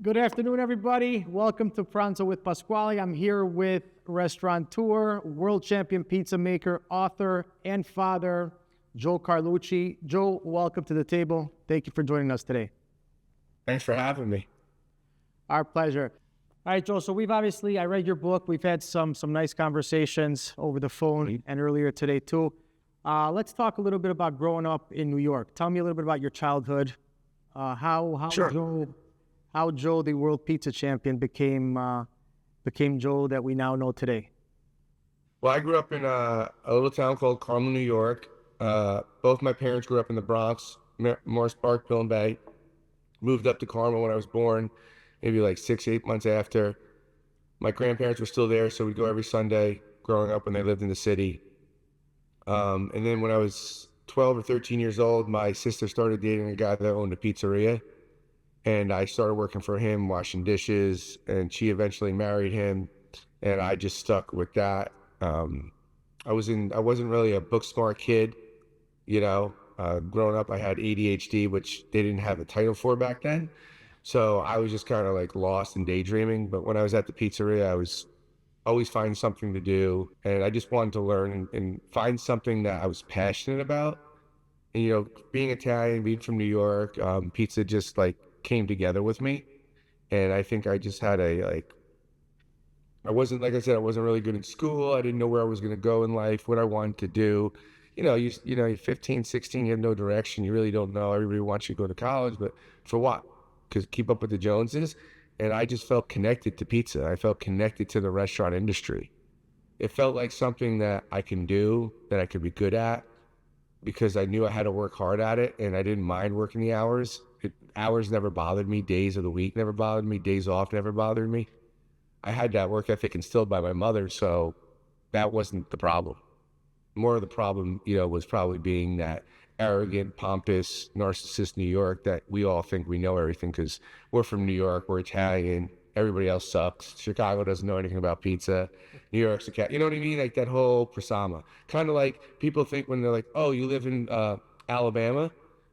Good afternoon, everybody. Welcome to Pranzo with Pasquale. I'm here with restaurateur, world champion pizza maker, author, and father, Joe Carlucci. Joe, welcome to the table. Thank you for joining us today. Thanks for having me. Our pleasure. All right, Joe, so I read your book. We've had some nice conversations over the phone and earlier today, too. Let's talk a little bit about growing up in New York. Tell me a little bit about your childhood, Sure. how Joe, the world pizza champion, became Joe that we now know today. Well, I grew up in a little town called Carmel, New York. Both my parents grew up in the Bronx, Morris Park, Pillen Bay. Moved up to Carmel when I was born, maybe like 8 months after. My grandparents were still there, so we'd go every Sunday growing up when they lived in the city. And then when I was 12 or 13 years old, my sister started dating a guy that owned a pizzeria. And I started working for him, washing dishes, and she eventually married him, and I just stuck with that. I wasn't really a book smart kid, growing up I had ADHD, which they didn't have a title for back then. So I was just kind of like lost in daydreaming. But when I was at the pizzeria, I was always finding something to do, and I just wanted to learn and find something that I was passionate about. And, being Italian, being from New York, pizza just like came together with me. And I think I just had I wasn't, like I said, I wasn't really good in school. I didn't know where I was going to go in life, what I wanted to do. You're 15, 16, you have no direction. You really don't know. Everybody wants you to go to college, but for what? Because keep up with the Joneses. And I just felt connected to pizza. I felt connected to the restaurant industry. It felt like something that I can do, that I could be good at, because I knew I had to work hard at it, and I didn't mind working the hours. Hours never bothered me. Days of the week never bothered me. Days off never bothered me. I had that work ethic instilled by my mother, so that wasn't the problem. More of the problem, was probably being that arrogant, pompous, narcissist New York that we all think we know everything because we're from New York, we're Italian, everybody else sucks. Chicago doesn't know anything about pizza. New York's a cat. You know what I mean? Like that whole persona. Kind of like people think when they're like, oh, you live in Alabama?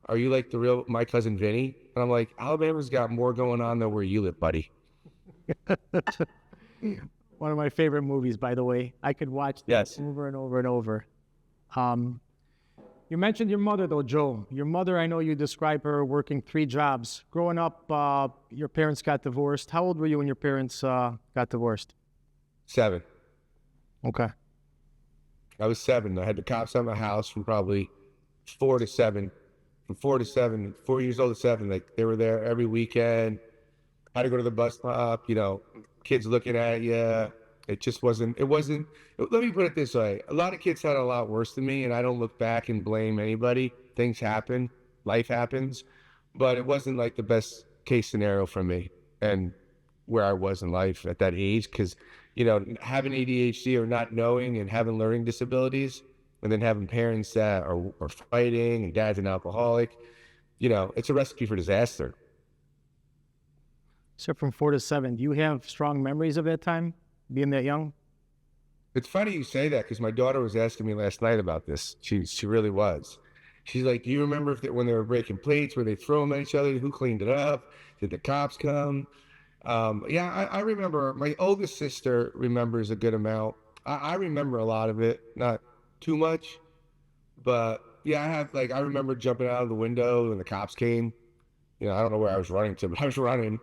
Are you like the real my cousin Vinny? And I'm like, Alabama's got more going on than where you live, buddy. One of my favorite movies, by the way. I could watch this over and over and over. You mentioned your mother, though, Joe. Your mother, I know you describe her working 3 jobs. Growing up, your parents got divorced. How old were you when your parents got divorced? 7. Okay. I was 7. I had the cops at my house from probably 4 to 7. From 4 to 7, 4 years old to 7, like they were there every weekend. Had to go to the bus stop, kids looking at you. It just wasn't, let me put it this way. A lot of kids had a lot worse than me, and I don't look back and blame anybody. Things happen, life happens, but it wasn't like the best case scenario for me and where I was in life at that age. Cause having ADHD or not knowing and having learning disabilities, and then having parents that are fighting and dad's an alcoholic, it's a recipe for disaster. So from 4 to 7, do you have strong memories of that time, being that young? It's funny you say that because my daughter was asking me last night about this. She really was. She's like, do you remember when they were breaking plates, were they throwing them at each other? Who cleaned it up? Did the cops come? I remember. My oldest sister remembers a good amount. I remember a lot of it, not too much, but yeah, I remember jumping out of the window when the cops came. I don't know where I was running to, but I was running.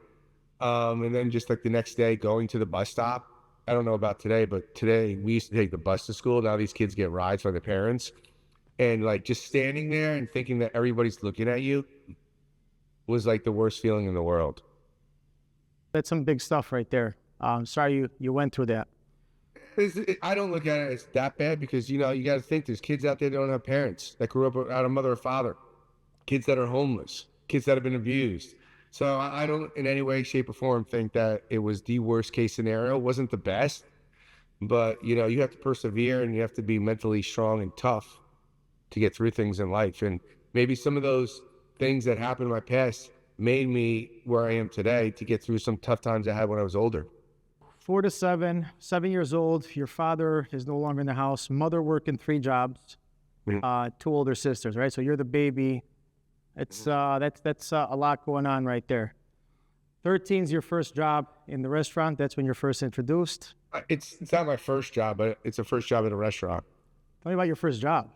And then just like the next day going to the bus stop. I don't know about today, but today we used to take the bus to school. Now these kids get rides by their parents. And like just standing there and thinking that everybody's looking at you was like the worst feeling in the world. That's some big stuff right there. Sorry you went through that. I don't look at it as that bad because, you got to think there's kids out there that don't have parents that grew up without a mother or father, kids that are homeless, kids that have been abused. So I don't in any way, shape or form think that it was the worst case scenario. It wasn't the best, but you have to persevere and you have to be mentally strong and tough to get through things in life. And maybe some of those things that happened in my past made me where I am today to get through some tough times I had when I was older. 4 to 7, 7 years old. Your father is no longer in the house. Mother working 3 jobs. 2 older sisters, right? So you're the baby. It's that's a lot going on right there. 13's your first job in the restaurant. That's when you're first introduced. It's not my first job, but it's the first job at a restaurant. Tell me about your first job.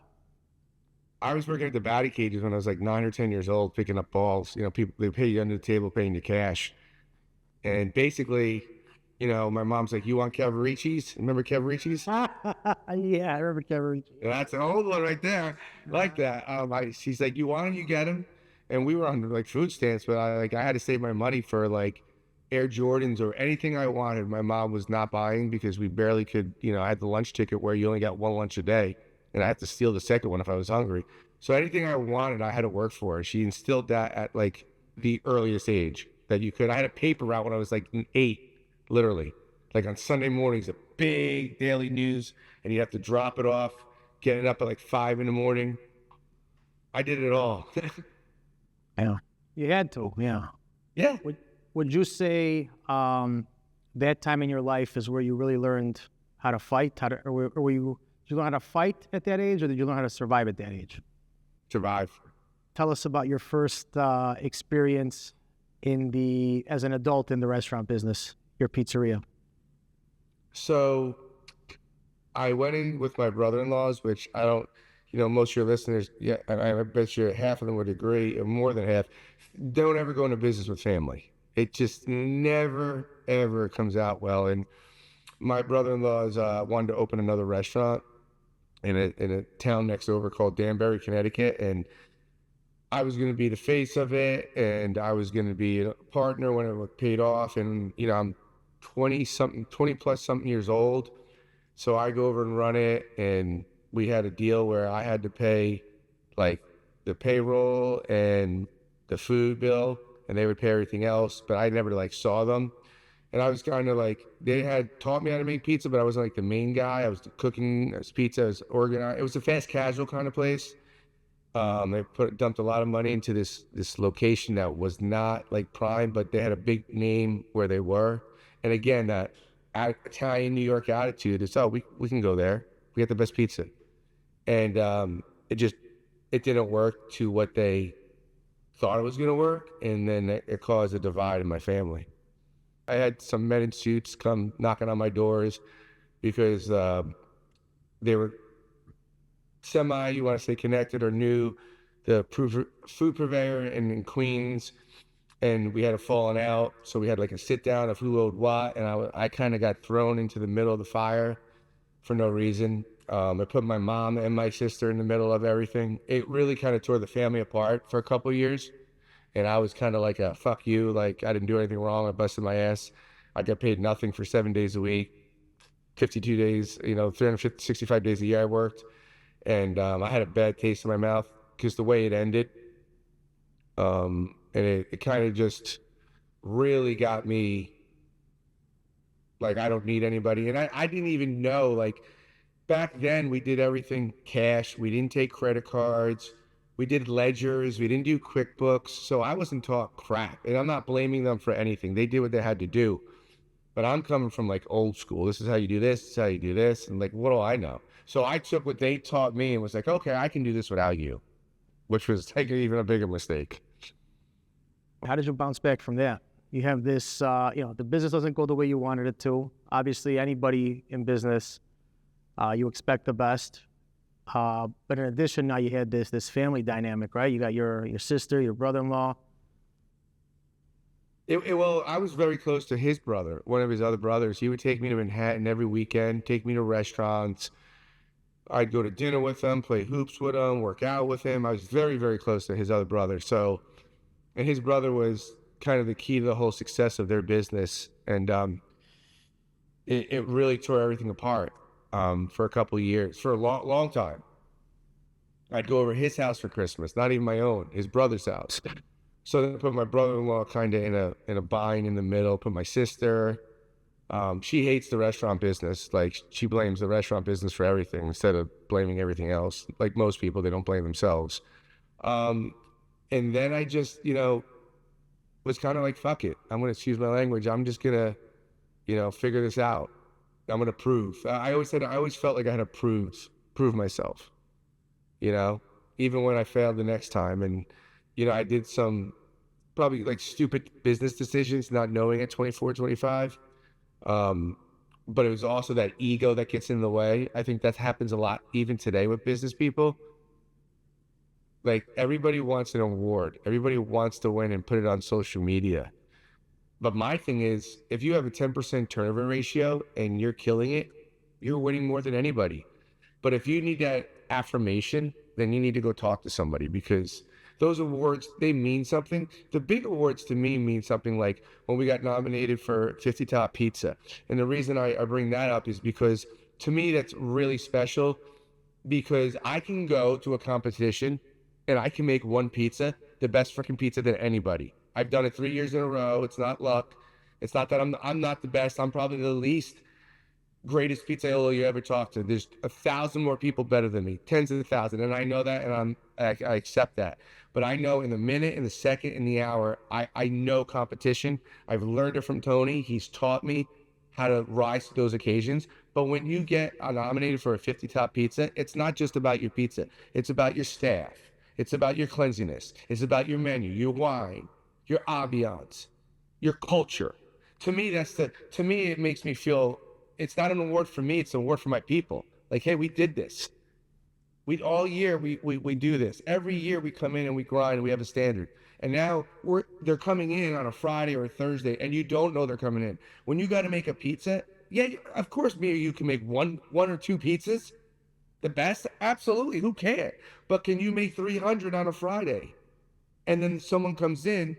I was working at the batting cages when I was like 9 or 10 years old, picking up balls. You know, people, they pay you under the table, paying you cash. And basically, you know, my mom's like, "You want Cavaricci's? Remember Cavaricci's?" Yeah, I remember Kevin. That's an old one right there, like that. She's like, "You want them, you get them." And we were on like food stamps, but I had to save my money for like Air Jordans or anything I wanted. My mom was not buying because we barely could, you know, I had the lunch ticket where you only got one lunch a day, and I had to steal the second one if I was hungry. So anything I wanted, I had to work for. She instilled that at like the earliest age that you could. I had a paper route when I was like 8, literally. Like on Sunday mornings, a big daily news, and you have to drop it off, getting up at like 5 in the morning. I did it all. Yeah. You had to, yeah. Yeah. Would you say that time in your life is where you really learned how to fight? Or did you learn how to fight at that age, or did you learn how to survive at that age? Survive. Tell us about your first experience as an adult in the restaurant business, your pizzeria. So I went in with my brother-in-laws, which I don't, you know, most of your listeners, yeah, I bet you half of them would agree, or more than half, don't ever go into business with family. It just never, ever comes out well. And my brother-in-laws wanted to open another restaurant in a town next over called Danbury, Connecticut. And I was going to be the face of it, and I was going to be a partner when it paid off. And, you know, I'm 20 plus something years old. So I go over and run it, and we had a deal where I had to pay like the payroll and the food bill, and they would pay everything else, but I never like saw them. And I was kind of like, they had taught me how to make pizza, but I wasn't like the main guy. I was cooking pizza, I was organized. It was a fast casual kind of place. They dumped a lot of money into this location that was not like prime, but they had a big name where they were. And again, that Italian New York attitude is, oh, we can go there. We get the best pizza. And it didn't work to what they thought it was going to work. And then it caused a divide in my family. I had some men in suits come knocking on my doors because they were you want to say connected or knew the food purveyor in Queens. And we had a falling out. So we had like a sit down of who owed what. And I kind of got thrown into the middle of the fire for no reason. I put my mom and my sister in the middle of everything. It really kind of tore the family apart for a couple of years. And I was kind of like a fuck you, like I didn't do anything wrong. I busted my ass. I got paid nothing for 7 days a week, 52 days, you know, 365 days a year I worked. And I had a bad taste in my mouth because the way it ended. And it kind of just really got me like, I don't need anybody. And I didn't even know, like, back then we did everything cash. We didn't take credit cards. We did ledgers. We didn't do QuickBooks. So I wasn't taught crap. And I'm not blaming them for anything. They did what they had to do. But I'm coming from like old school. This is how you do this. This is how you do this. And like, what do I know? So I took what they taught me and was like, okay, I can do this without you, which was like even a bigger mistake. How did you bounce back from that? You have this, the business doesn't go the way you wanted it to. Obviously, anybody in business, you expect the best. But in addition, now you had this family dynamic, right? You got your sister, your brother-in-law. Well, I was very close to his brother, one of his other brothers. He would take me to Manhattan every weekend, take me to restaurants. I'd go to dinner with him, play hoops with him, work out with him. I was very, very close to his other brother. So, and his brother was kind of the key to the whole success of their business. And it really tore everything apart for a couple of years, for a long, long time. I'd go over his house for Christmas, not even my own, his brother's house. So then I put my brother-in-law kind of in a bind in the middle, put my sister. She hates the restaurant business. Like, she blames the restaurant business for everything instead of blaming everything else. Like most people, they don't blame themselves. And then I just, was kind of like, fuck it. I'm going to excuse my language. I'm just going to, figure this out. I'm going to prove. I always felt like I had to prove myself, even when I failed the next time. And, I did some probably like stupid business decisions, not knowing at 24, 25. But it was also that ego that gets in the way. I think that happens a lot even today with business people. Like everybody wants an award. Everybody wants to win and put it on social media. But my thing is, if you have a 10% turnover ratio and you're killing it, you're winning more than anybody. But if you need that affirmation, then you need to go talk to somebody, because those awards, they mean something. The big awards to me mean something, like when we got nominated for 50 Top Pizza. And the reason I bring that up is because to me, that's really special, because I can go to a competition and I can make one pizza, the best freaking pizza than anybody. I've done it 3 years in a row. It's not luck. It's not that I'm not the best. I'm probably the least greatest pizzaiolo you ever talked to. There's 1,000 more people better than me, tens of thousands, and I know that, and I accept that. But I know in the minute, in the second, in the hour, I know competition. I've learned it from Tony. He's taught me how to rise to those occasions. But when you get nominated for a 50 Top Pizza, it's not just about your pizza. It's about your staff. It's about your cleanliness. It's about your menu, your wine, your ambiance, your culture. To me, it makes me feel, it's not an award for me, it's an award for my people. Like, hey, we did this. All year we do this. Every year we come in and we grind and we have a standard. And now they're coming in on a Friday or a Thursday, and you don't know they're coming in. When you got to make a pizza, yeah, of course me or you can make one or two pizzas. The best? Absolutely. Who can? But can you make 300 on a Friday? And then someone comes in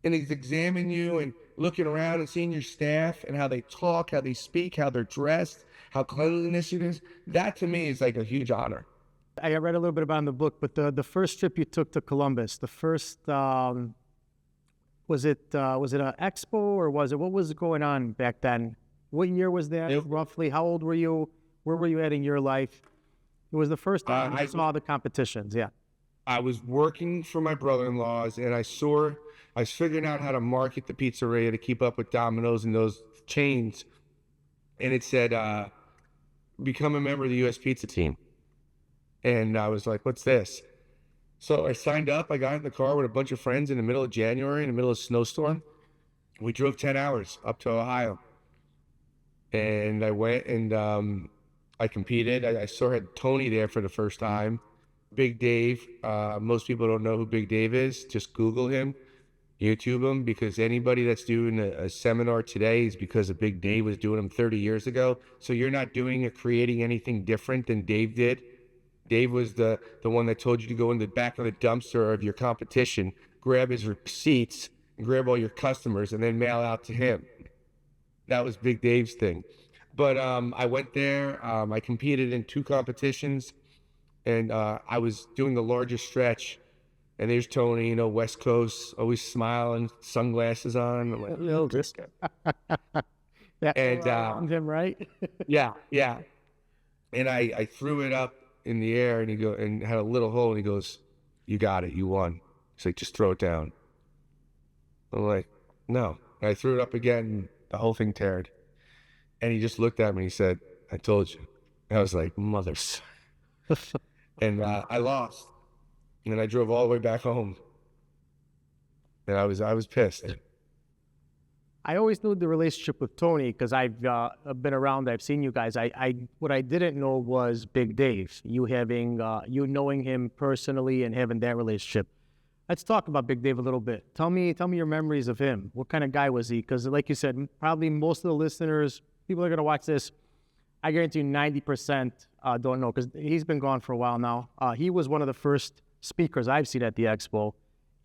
and he's examining you and looking around and seeing your staff and how they talk, how they speak, how they're dressed, how cleanliness it is. That to me is like a huge honor. I read a little bit about it in the book, but the first trip you took to Columbus, the first, was it an expo, or what was going on back then? What year was that roughly? How old were you? Where were you at in your life? It was the first time I saw the competitions, yeah. I was working for my brother-in-laws, and I was figuring out how to market the pizzeria to keep up with Domino's and those chains. And it said, become a member of the U.S. Pizza team. And I was like, what's this? So I signed up. I got in the car with a bunch of friends in the middle of January, in the middle of a snowstorm. We drove 10 hours up to Ohio. And I went and I competed. I had Tony there for the first time. Big Dave. Most people don't know who Big Dave is. Just Google him, YouTube him, because anybody that's doing a seminar today is because of Big Dave was doing them 30 years ago. So you're not doing or creating anything different than Dave did. Dave was the one that told you to go in the back of the dumpster of your competition, grab his receipts, and grab all your customers, and then mail out to him. That was Big Dave's thing. But I went there. I competed in 2 competitions, and I was doing the largest stretch. And there's Tony, West Coast, always smiling, sunglasses on. I'm like, little disco. Yeah, and him, right? yeah. And I threw it up in the air, and had a little hole, and he goes, "You got it, you won." He's like, "Just throw it down." I'm like, "No." And I threw it up again, and the whole thing teared. And he just looked at me and he said, "I told you." And I was like, "Mothers." And I lost. And I drove all the way back home. And I was pissed. I always knew the relationship with Tony because I've been around. I've seen you guys. What I didn't know was Big Dave. You knowing him personally and having that relationship. Let's talk about Big Dave a little bit. Tell me your memories of him. What kind of guy was he? Because like you said, probably most of the listeners, people that are gonna watch this, I guarantee you 90% don't know, because he's been gone for a while now. He was one of the first speakers I've seen at the expo,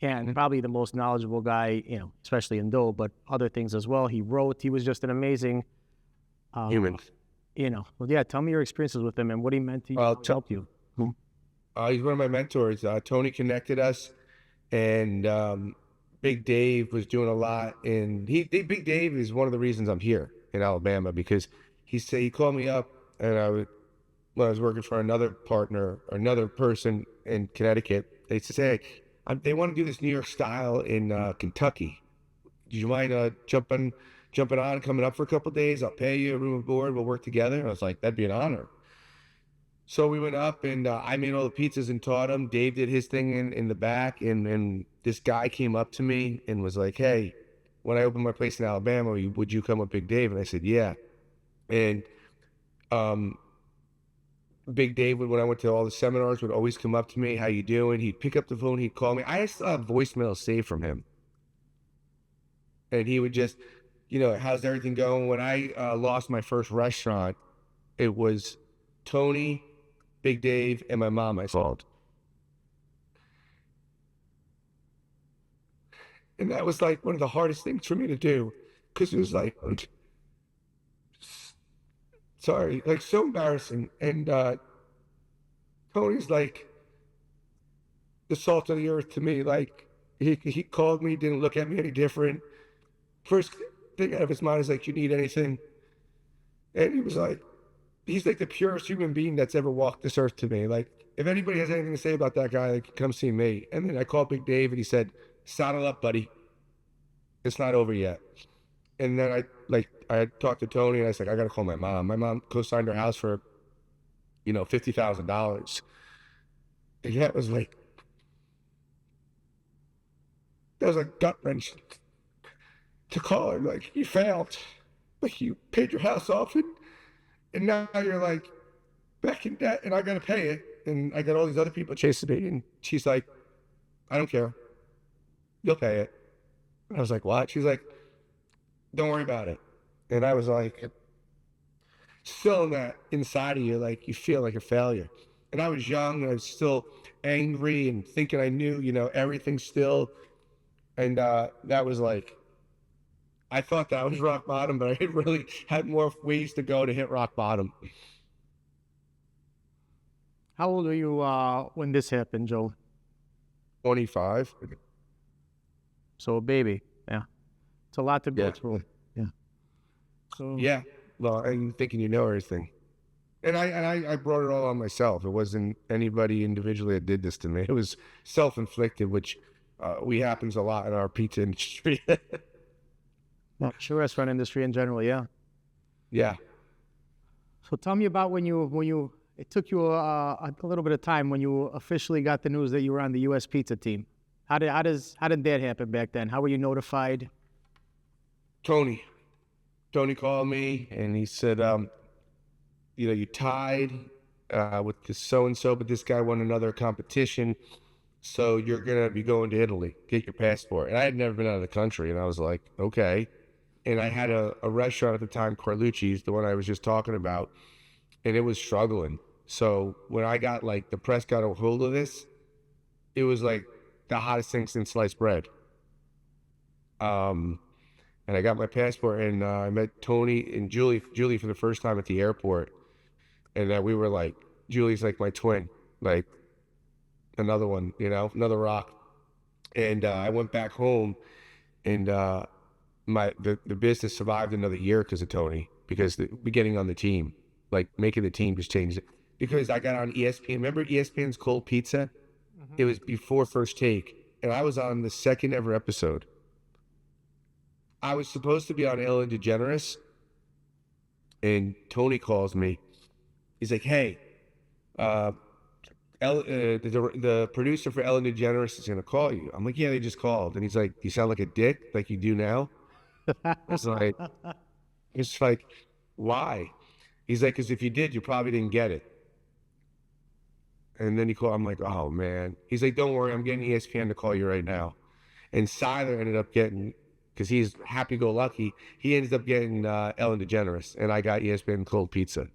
and probably the most knowledgeable guy, especially in dough, but other things as well. He wrote. He was just an amazing Human. Well, yeah. Tell me your experiences with him and what he meant to you. Help you. He's one of my mentors. Tony connected us, and Big Dave was doing a lot. And Big Dave is one of the reasons I'm here in Alabama, because he called me up, and when I was working for another partner, or another person in Connecticut, they said, "Hey, they want to do this New York style in Kentucky. Do you mind jumping on and coming up for a couple of days? I'll pay you a room and board. We'll work together." And I was like, "That'd be an honor." So we went up and I made all the pizzas and taught him. Dave did his thing in the back, and this guy came up to me and was like, "Hey, when I opened my place in Alabama, would you come with Big Dave?" And I said, "Yeah." And um, Big Dave, when I went to all the seminars, would always come up to me, "How you doing?" He'd pick up the phone, he'd call me. I still have voicemail saved from him, and he would just, "How's everything going?" When I lost my first restaurant, it was Tony, Big Dave, and my mom I fault. And that was like one of the hardest things for me to do because it was like, sorry, like so embarrassing. And Tony's like the salt of the earth to me. Like he called me, didn't look at me any different. First thing out of his mind is like, "You need anything?" And he's like the purest human being that's ever walked this earth to me. Like, if anybody has anything to say about that guy, like, come see me. And then I called Big Dave and he said, "Saddle up, buddy. It's not over yet." And then I talked to Tony and I was like, "I gotta call my mom." My mom co-signed her house for, $50,000. And yeah, that was like gut wrenching to call her. Like, you failed. Like, you paid your house off and now you're like back in debt and I gotta pay it. And I got all these other people chasing me. And she's like, "I don't care. You'll pay it." And I was like, "What?" She's like, "Don't worry about it." And I was like, still in that inside of you, like you feel like a failure. And I was young, and I was still angry and thinking I knew, everything still. And that was like, I thought that was rock bottom, but I really had more ways to go to hit rock bottom. How old were you when this happened, Joe? 25. So a baby. Yeah. It's a lot to go Yeah. through. Yeah. So Yeah. Well, and thinking you know everything. And I brought it all on myself. It wasn't anybody individually that did this to me. It was self-inflicted, which we happens a lot in our pizza industry. well, sure, restaurant industry in general, yeah. Yeah. So tell me about when you it took you a little bit of time when you officially got the news that you were on the U.S. pizza team. How did that happen back then? How were you notified? Tony. Tony called me and he said, you tied with this so-and-so, but this guy won another competition. So you're going to be going to Italy, get your passport. And I had never been out of the country. And I was like, okay. And I had a restaurant at the time, Carlucci's, the one I was just talking about, and it was struggling. So when I got the press got a hold of this, it was like the hottest thing since sliced bread. And I got my passport and I met Tony and Julie for the first time at the airport. And we were like, Julie's like my twin, like another one, another rock. And I went back home and the business survived another year because of Tony, because getting on the team, like making the team just changed it. Because I got on ESPN. Remember ESPN's Cold Pizza? Mm-hmm. It was before First Take. And I was on the second ever episode. I was supposed to be on Ellen DeGeneres. And Tony calls me. He's like, "Hey, the producer for Ellen DeGeneres is going to call you." I'm like, "Yeah, they just called." And he's like, "You sound like a dick, like you do now." It's like, why? He's like, "Because if you did, you probably didn't get it." And then he called. I'm like, "Oh man." He's like, "Don't worry, I'm getting ESPN to call you right now." And Siler ended up getting, because he's happy-go-lucky, he ended up getting Ellen DeGeneres, and I got ESPN Cold Pizza.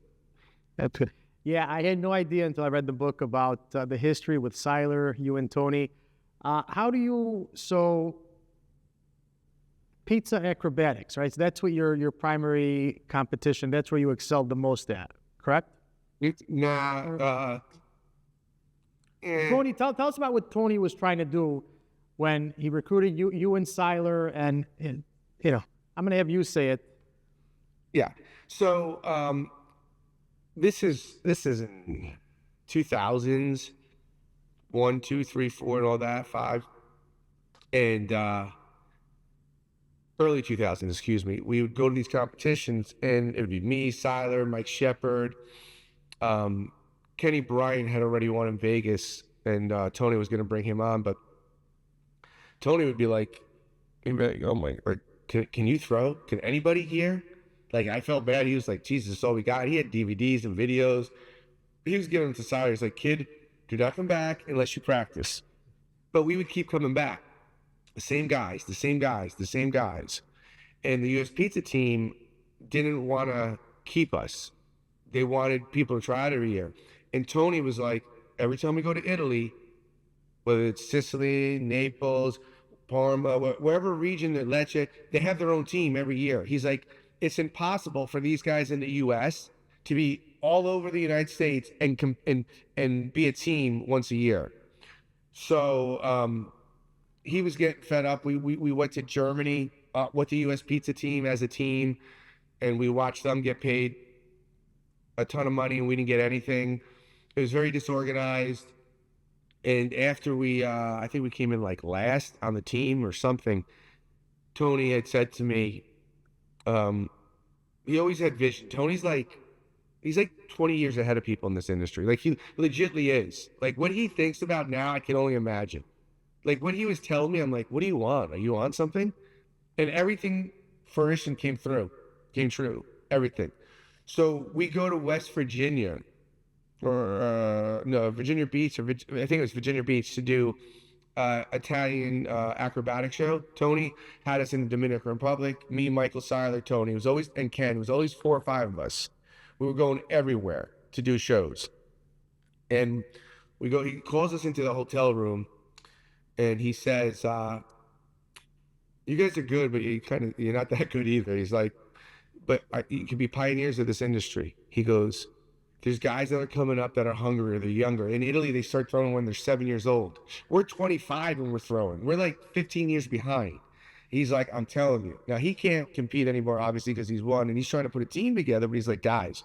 That's good. Yeah, I had no idea until I read the book about the history with Siler, you and Tony. Pizza acrobatics, right? So that's what your primary competition, that's where you excelled the most at, correct? Tony, tell us about what Tony was trying to do when he recruited you and Siler, and I'm going to have you say it. Yeah. So this is in 2000s, 1, 2, 3, 4, and all that, 5, and early 2000s, excuse me. We would go to these competitions, and it would be me, Siler, Mike Shepard, Kenny Bryant had already won in Vegas, and Tony was going to bring him on, but Tony would be like, oh my, like, can you throw? Can anybody here? Like, I felt bad. He was like, Jesus, that's all we got. He had DVDs and videos. He was giving them to Sally. He's like, kid, do not come back unless you practice. But we would keep coming back. The same guys, the same guys, the same guys. And the U.S. Pizza team didn't want to keep us. They wanted people to try out every year. And Tony was like, every time we go to Italy, whether it's Sicily, Naples, Parma, wherever region that Lecce, they have their own team every year. He's like, it's impossible for these guys in the U.S. to be all over the United States and be a team once a year. So he was getting fed up. We went to Germany with the U.S. Pizza team as a team, and we watched them get paid a ton of money, and we didn't get anything. It was very disorganized. And after I think we came in like last on the team or something, Tony had said to me, he always had vision. Tony's like, he's like 20 years ahead of people in this industry. Like, he legitimately is. Like, what he thinks about now, I can only imagine. Like, what he was telling me, I'm like, what do you want? Are you on something? And everything fruition came true, everything. So we go to West Virginia, or no, Virginia Beach, I think it was Virginia Beach, to do Italian acrobatic show. Tony had us in the Dominican Republic. Me, Michael Seiler, Tony. It was always, and Ken. It was always 4 or 5 of us. We were going everywhere to do shows. And we go. He calls us into the hotel room, and he says, "You guys are good, but you're not that good either." He's like, "But you can be pioneers of this industry." He goes, there's guys that are coming up that are hungrier, they're younger. In Italy, they start throwing when they're 7 years old. We're 25 when we're throwing. We're like 15 years behind. He's like, I'm telling you. Now, he can't compete anymore, obviously, because he's won, and he's trying to put a team together, but he's like, guys,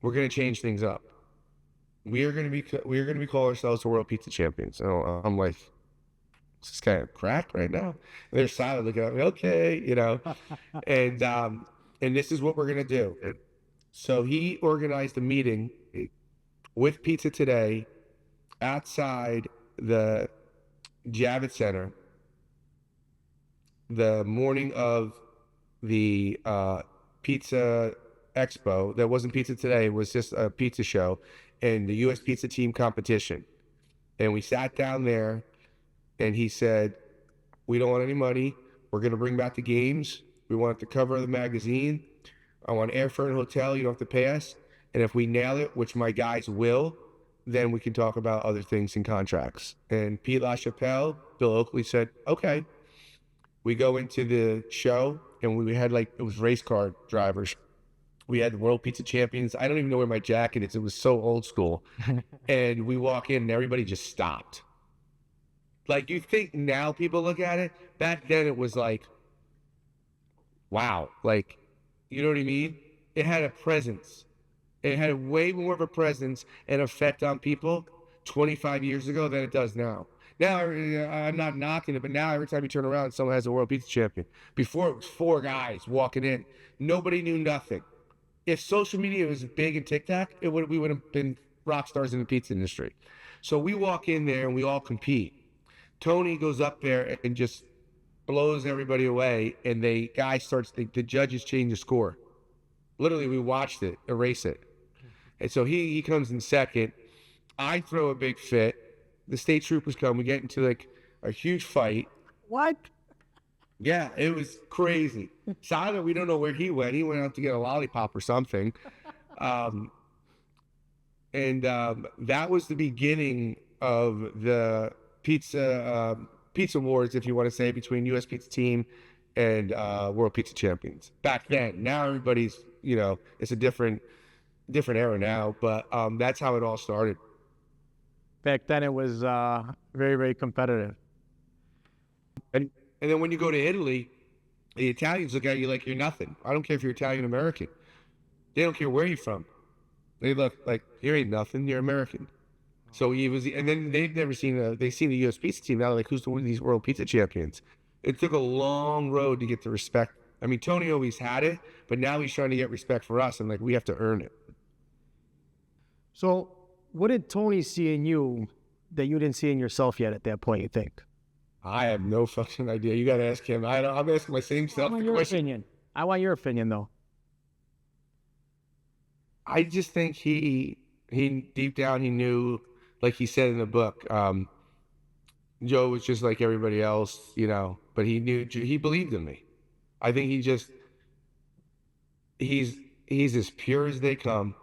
we're going to change things up. We're going to be calling ourselves the World Pizza Champions. And I'm like, is this guy a crack right now? And they're silent looking at me, okay, you know. And this is what we're going to do. So he organized a meeting with Pizza Today outside the Javits Center the morning of the Pizza Expo. That wasn't Pizza Today, it was just a pizza show and the U.S. Pizza Team competition. And we sat down there, and he said, we don't want any money. We're going to bring back the games. We want the cover of the magazine. I want airfare and hotel. You don't have to pay us. And if we nail it, which my guys will, then we can talk about other things in contracts. And Pete LaChapelle, Bill Oakley said, okay. We go into the show, and we had it was race car drivers. We had the World Pizza Champions. I don't even know where my jacket is. It was so old school. And we walk in, and everybody just stopped. Like, you think now people look at it. Back then, it was like, wow. Like, you know what I mean? It had a presence. It had way more of a presence and effect on people 25 years ago than it does now. Now, I'm not knocking it, but now every time you turn around, someone has a World Pizza Champion. Before, it was 4 guys walking in. Nobody knew nothing. If social media was big and TikTok, we would have been rock stars in the pizza industry. So we walk in there, and we all compete. Tony goes up there and just blows everybody away, and the judges change the score. Literally, we watched it, erase it. And so he comes in second. I throw a big fit. The state troopers come. We get into a huge fight. What? Yeah, it was crazy. Silent, we don't know where he went. He went out to get a lollipop or something. That was the beginning of the pizza wars, if you want to say, between U.S. Pizza Team and World Pizza Champions. Back then. Now everybody's, it's a different era now, but that's how it all started. Back then it was very, very competitive. And then when you go to Italy, the Italians look at you like you're nothing. I don't care if you're Italian American. They don't care where you're from. They look like, you ain't nothing, you're American. So he was, and then they've never seen they've seen the U.S. Pizza Team. Now they're like, who's the one of these World Pizza Champions? It took a long road to get the respect. I mean, Tony always had it, but now he's trying to get respect for us, and we have to earn it. So what did Tony see in you that you didn't see in yourself yet at that point, you think? I have no fucking idea. You got to ask him. I'm asking my same I self want the your question. opinion. I want your opinion, though. I just think he deep down he knew, like he said in the book, Joe was just like everybody else, but he knew, he believed in me. I think he's he's as pure as they come.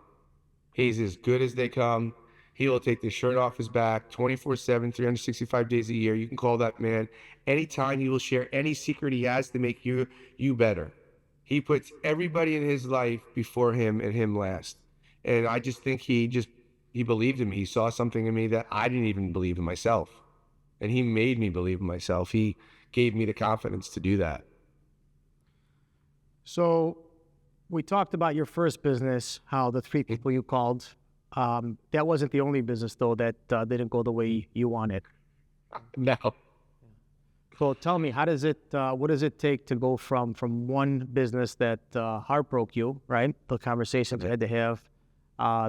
He's as good as they come. He will take the shirt off his back 24/7, 365 days a year. You can call that man anytime. He will share any secret he has to make you better. He puts everybody in his life before him and him last. And I just think he believed in me. He saw something in me that I didn't even believe in myself. And he made me believe in myself. He gave me the confidence to do that. So we talked about your first business, how the three people you called. That wasn't the only business, though, that didn't go the way you wanted. No. So tell me, what does it take to go from one business that heartbroke you, right? The conversations you had to have,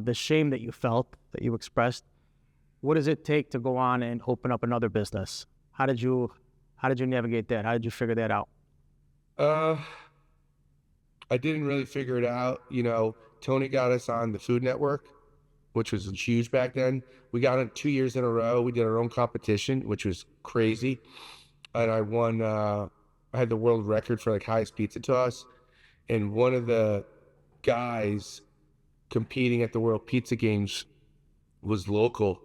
the shame that you felt, that you expressed. What does it take to go on and open up another business? How did you navigate that? How did you figure that out? I didn't really figure it out. Tony got us on the Food Network, which was huge back then. We got it 2 years in a row. We did our own competition, which was crazy. And I won, I had the world record for like highest pizza toss. And one of the guys competing at the World Pizza Games was local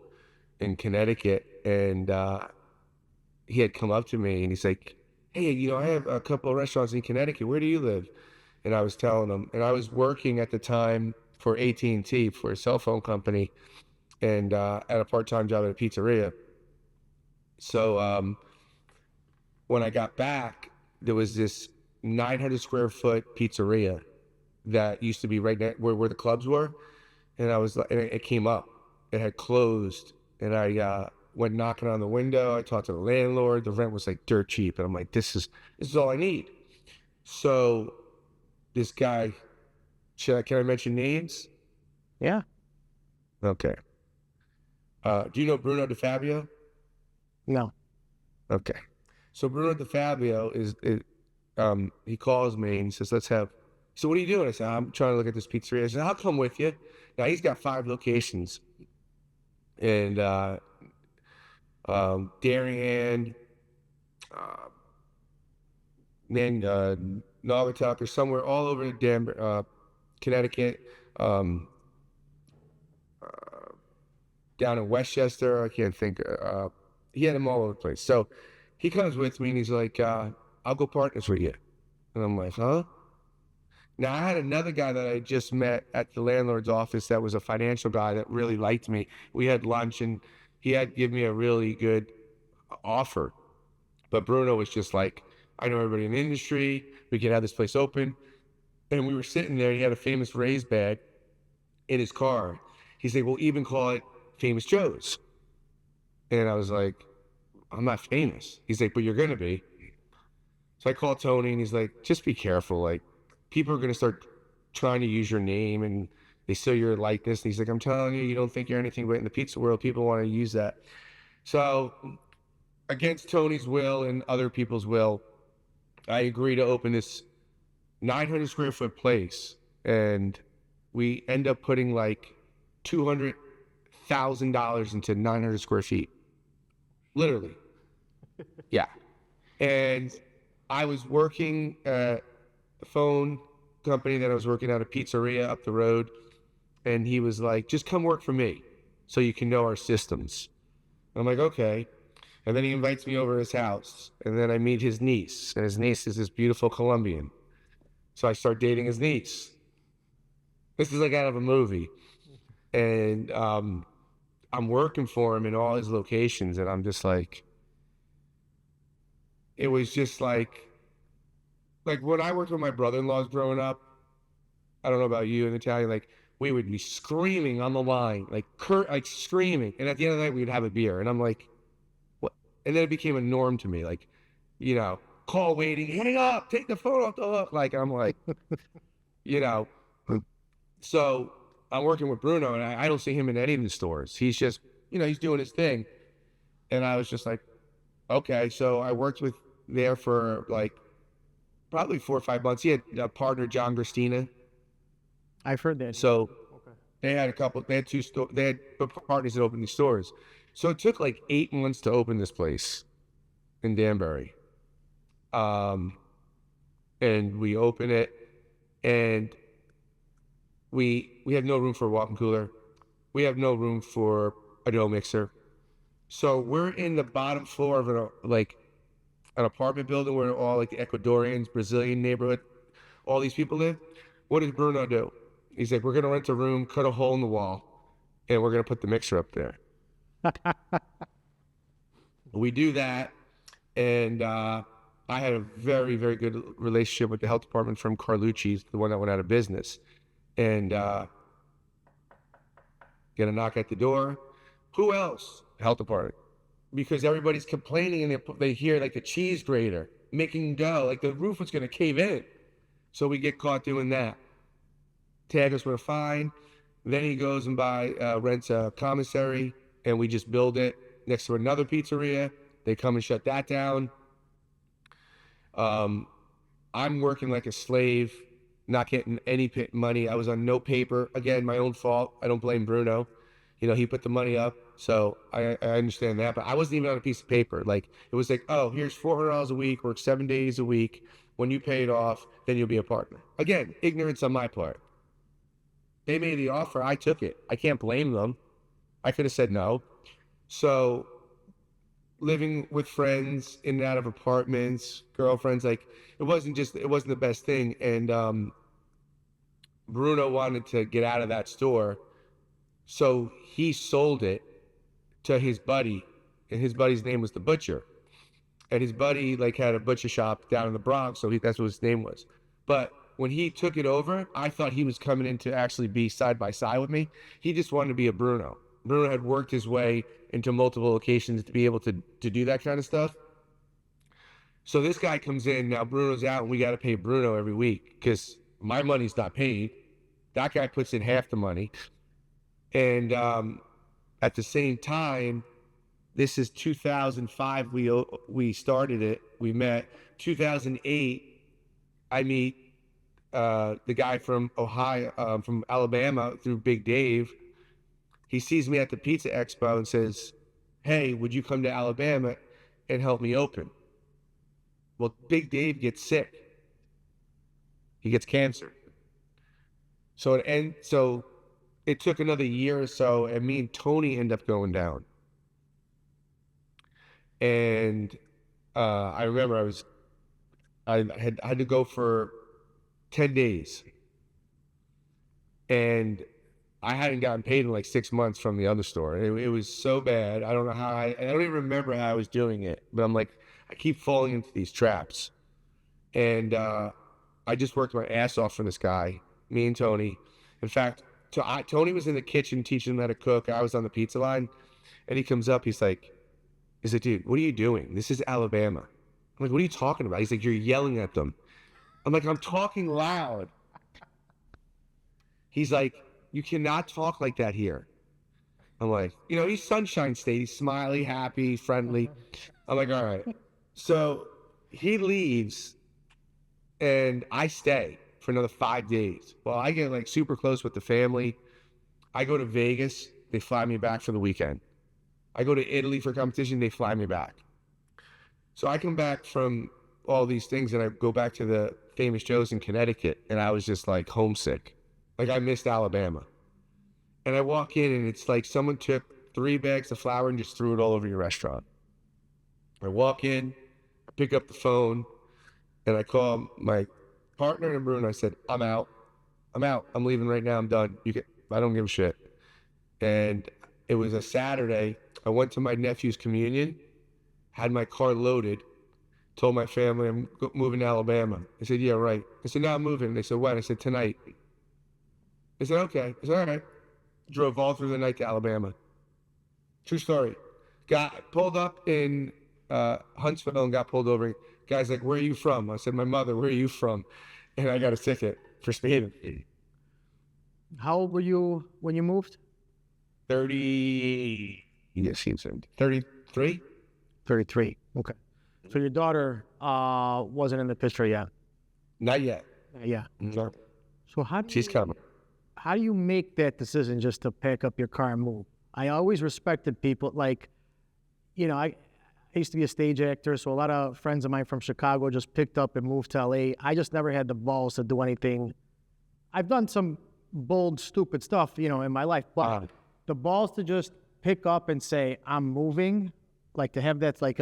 in Connecticut. And he had come up to me and he's like, hey, I have a couple of restaurants in Connecticut. Where do you live? And I was telling him, and I was working at the time for AT&T, for a cell phone company, and at a part-time job at a pizzeria. So when I got back, there was this 900 square foot pizzeria that used to be right next where the clubs were. And it came up. It had closed. And I went knocking on the window. I talked to the landlord. The rent was like dirt cheap. And I'm like, this is all I need. So this guy, can I mention names? Yeah. Okay. Do you know Bruno DeFabio? No. Okay. So Bruno DeFabio he calls me and he says, so what are you doing? I said, I'm trying to look at this pizzeria. I said, I'll come with you. Now he's got 5 locations. And Darien, Naugatuck, or somewhere all over Denver, Connecticut, down in Westchester. I can't think. He had them all over the place. So he comes with me and he's like, I'll go partners with you. And I'm like, huh? Now, I had another guy that I just met at the landlord's office that was a financial guy that really liked me. We had lunch and he had given me a really good offer. But Bruno was just like, I know everybody in the industry. We could have this place open. And we were sitting there. He had a Famous Rays bag in his car. He said, we'll even call it Famous Joe's. And I was like, I'm not famous. He's like, but you're going to be. So I called Tony and he's like, just be careful. Like, people are going to start trying to use your name and they see your likeness. And he's like, I'm telling you, you don't think you're anything but in the pizza world. People want to use that. So against Tony's will and other people's will, I agree to open this 900 square foot place. And we end up putting like $200,000 into 900 square feet. Literally. Yeah. And I was working at a phone company that I was working at, a pizzeria up the road. And he was like, just come work for me so you can know our systems. I'm like, okay. And then he invites me over to his house. And then I meet his niece. And his niece is this beautiful Colombian. So I start dating his niece. This is like out of a movie. And I'm working for him in all his locations. And I'm just like, it was just like when I worked with my brother-in-laws growing up, I don't know about you in Italian, like we would be screaming on the line, like screaming. And at the end of the night, we'd have a beer. And I'm like, what? And then it became a norm to me, like, call waiting, hang up, take the phone off the hook. Like, I'm like, So I'm working with Bruno, and I don't see him in any of the stores. He's just, he's doing his thing. And I was just like, okay. So I worked with there for like probably 4 or 5 months. He had a partner, John Christina. I've heard that. So Okay. they had two stores, they had partners that opened these stores. So it took like 8 months to open this place in Danbury. And we open it, and we have no room for a walk-in cooler. We have no room for a dough mixer. So we're in the bottom floor of an apartment building where all like the Ecuadorians, Brazilian neighborhood, all these people live. What does Bruno do? He's like, we're going to rent a room, cut a hole in the wall, and we're going to put the mixer up there. We do that, and I had a very, very good relationship with the health department from Carlucci, the one that went out of business. And get a knock at the door. Who else? Health department. Because everybody's complaining, and they hear like the cheese grater making dough, like the roof was going to cave in. So we get caught doing that. Tag us with a fine. Then he goes and rents a commissary, and we just build it next to another pizzeria. They come and shut that down. I'm working like a slave, not getting any money. I was on no paper. Again, my own fault. I don't blame Bruno. He put the money up, so I understand that. But I wasn't even on a piece of paper. Like, it was like, oh, here's $400 a week, work 7 days a week. When you pay it off, then you'll be a partner. Again, ignorance on my part. They made the offer. I took it. I can't blame them. I could have said no. So living with friends in and out of apartments, girlfriends, like it wasn't the best thing. And Bruno wanted to get out of that store. So he sold it to his buddy, and his buddy's name was the Butcher. And his buddy had a butcher shop down in the Bronx, so that's what his name was. But when he took it over, I thought he was coming in to actually be side by side with me. He just wanted to be a Bruno. Bruno had worked his way into multiple locations to be able to do that kind of stuff. So this guy comes in, now Bruno's out, and we got to pay Bruno every week because my money's not paid. That guy puts in half the money. And at the same time, this is 2005, we started it, we met. 2008, I meet the guy from Ohio, from Alabama through Big Dave. He sees me at the Pizza Expo and says, hey, would you come to Alabama and help me open? Well, Big Dave gets sick. He gets cancer. So it took another year or so, and me and Tony end up going down. And I remember I had to go for 10 days. And I hadn't gotten paid in 6 months from the other store. It was so bad. I don't know how I don't even remember how I was doing it. But I'm like, I keep falling into these traps. And I just worked my ass off for this guy, me and Tony. In fact, Tony was in the kitchen teaching him how to cook. I was on the pizza line. And he comes up, he's like, dude, what are you doing? This is Alabama. I'm like, what are you talking about? He's like, you're yelling at them. I'm like, I'm talking loud. He's like, you cannot talk like that here. I'm like, he's Sunshine State. He's smiley, happy, friendly. I'm like, all right. So he leaves, and I stay for another 5 days. Well, I get super close with the family. I go to Vegas. They fly me back for the weekend. I go to Italy for competition. They fly me back. So I come back from all these things, and I go back to the Famous Joe's in Connecticut, and I was just homesick. I missed Alabama. And I walk in, and it's like someone took 3 bags of flour and just threw it all over your restaurant. I walk in, I pick up the phone, and I call my partner and Bruno. I said, I'm out. I'm leaving right now. I'm done. I don't give a shit. And it was a Saturday. I went to my nephew's communion, had my car loaded, told my family I'm moving to Alabama. I said, yeah, right. I said, no, I'm moving. They said, when? I said, tonight. I said, okay. I said, all right. Drove all through the night to Alabama. True story. Pulled up in Huntsville and got pulled over. Guy's like, where are you from? I said, my mother, where are you from? And I got a ticket for speeding. How old were you when you moved? 30, yes, he's 33. 33. Okay. So your daughter wasn't in the picture yet. Not yet. Yeah. No, So she's coming. how do you make that decision just to pack up your car and move? I always respected people like, I used to be a stage actor, so a lot of friends of mine from Chicago just picked up and moved to LA. I just never had the balls to do anything. I've done some bold, stupid stuff, in my life, but the balls to just pick up and say I'm moving, like to have that, like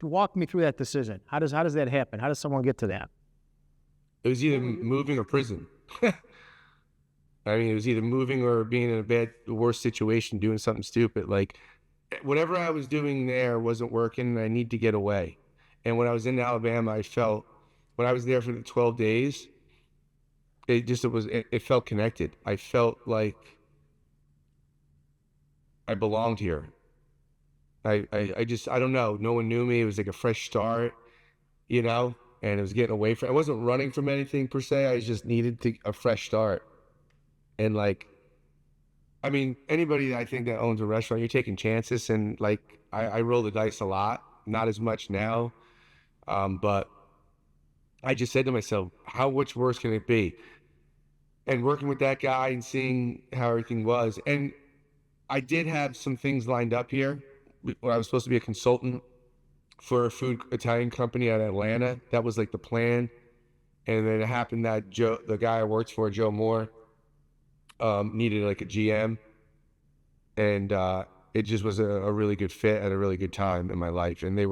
walk me through that decision. How does that happen? How does someone get to that? It was either moving or prison. I mean, it was either moving or being in the worst situation, doing something stupid. Like whatever I was doing there wasn't working, and I need to get away. And when I was in Alabama, I felt when I was there for the 12 days, it felt connected. I felt like I belonged here. I don't know. No one knew me. It was like a fresh start, and it was getting away from. I wasn't running from anything per se. I just needed a fresh start. And like, I mean, anybody I think that owns a restaurant, you're taking chances, and like, I roll the dice a lot. Not as much now, but I just said to myself, how much worse can it be? And working with that guy and seeing how everything was, and I did have some things lined up here. When I was supposed to be a consultant for a food Italian company out of Atlanta. That was like the plan. And then it happened that Joe, the guy I worked for, Joe Moore, needed like a GM, and it just was a really good fit at a really good time in my life. And they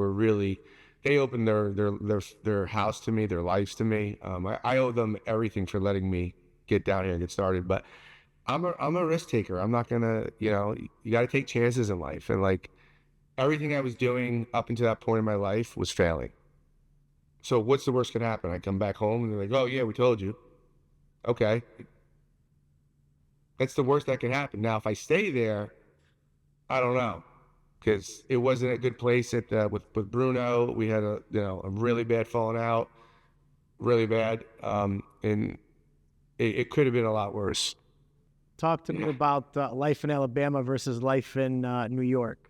opened their house to me, their lives to me. I owe them everything for letting me get down here and get started. But I'm a risk taker. I'm not gonna, you got to take chances in life, and like everything I was doing up until that point in my life was failing. So what's the worst could happen? I come back home and they're like, "Oh yeah, we told you." Okay, that's the worst that can happen. Now, if I stay there, I don't know, because it wasn't a good place with Bruno. We had a really bad falling out, really bad, and it could have been a lot worse. Talk to me about life in Alabama versus life in New York.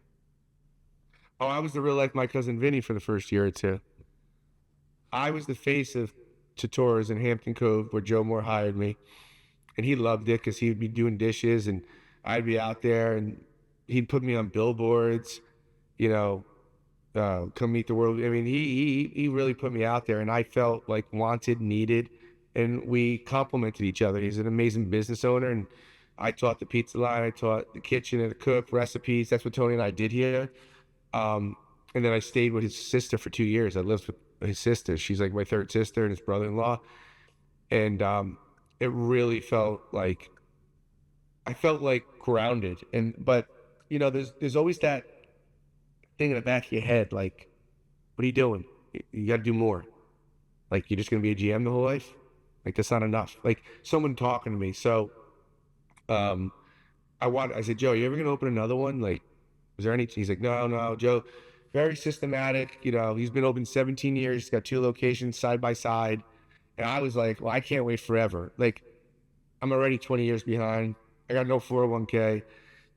Oh, I was the real life my cousin Vinny for the first year or two. I was the face of Tatora's in Hampton Cove, where Joe Moore hired me, and he loved it because he'd be doing dishes and I'd be out there, and he'd put me on billboards, you know, come meet the world. I mean, he really put me out there, and I felt like wanted, needed, and we complemented each other. He's an amazing business owner, and I taught the pizza line, I taught the kitchen and the cook recipes. That's what Tony and I did here. Um, and then I stayed with his sister for 2 years. I lived with his sister. She's like my third sister and his brother-in-law. And it really felt like I felt like grounded. But there's always that thing in the back of your head, like, what are you doing? You got to do more. Like, you're just gonna be a GM the whole life? Like, that's not enough. Like, someone talking to me. So um, I said, Joe, you ever gonna open another one? Like, is there any? He's like, no, Joe, very systematic. He's been open 17 years. He's got 2 locations side by side. And I was like, well, I can't wait forever. Like, I'm already 20 years behind. I got no 401k.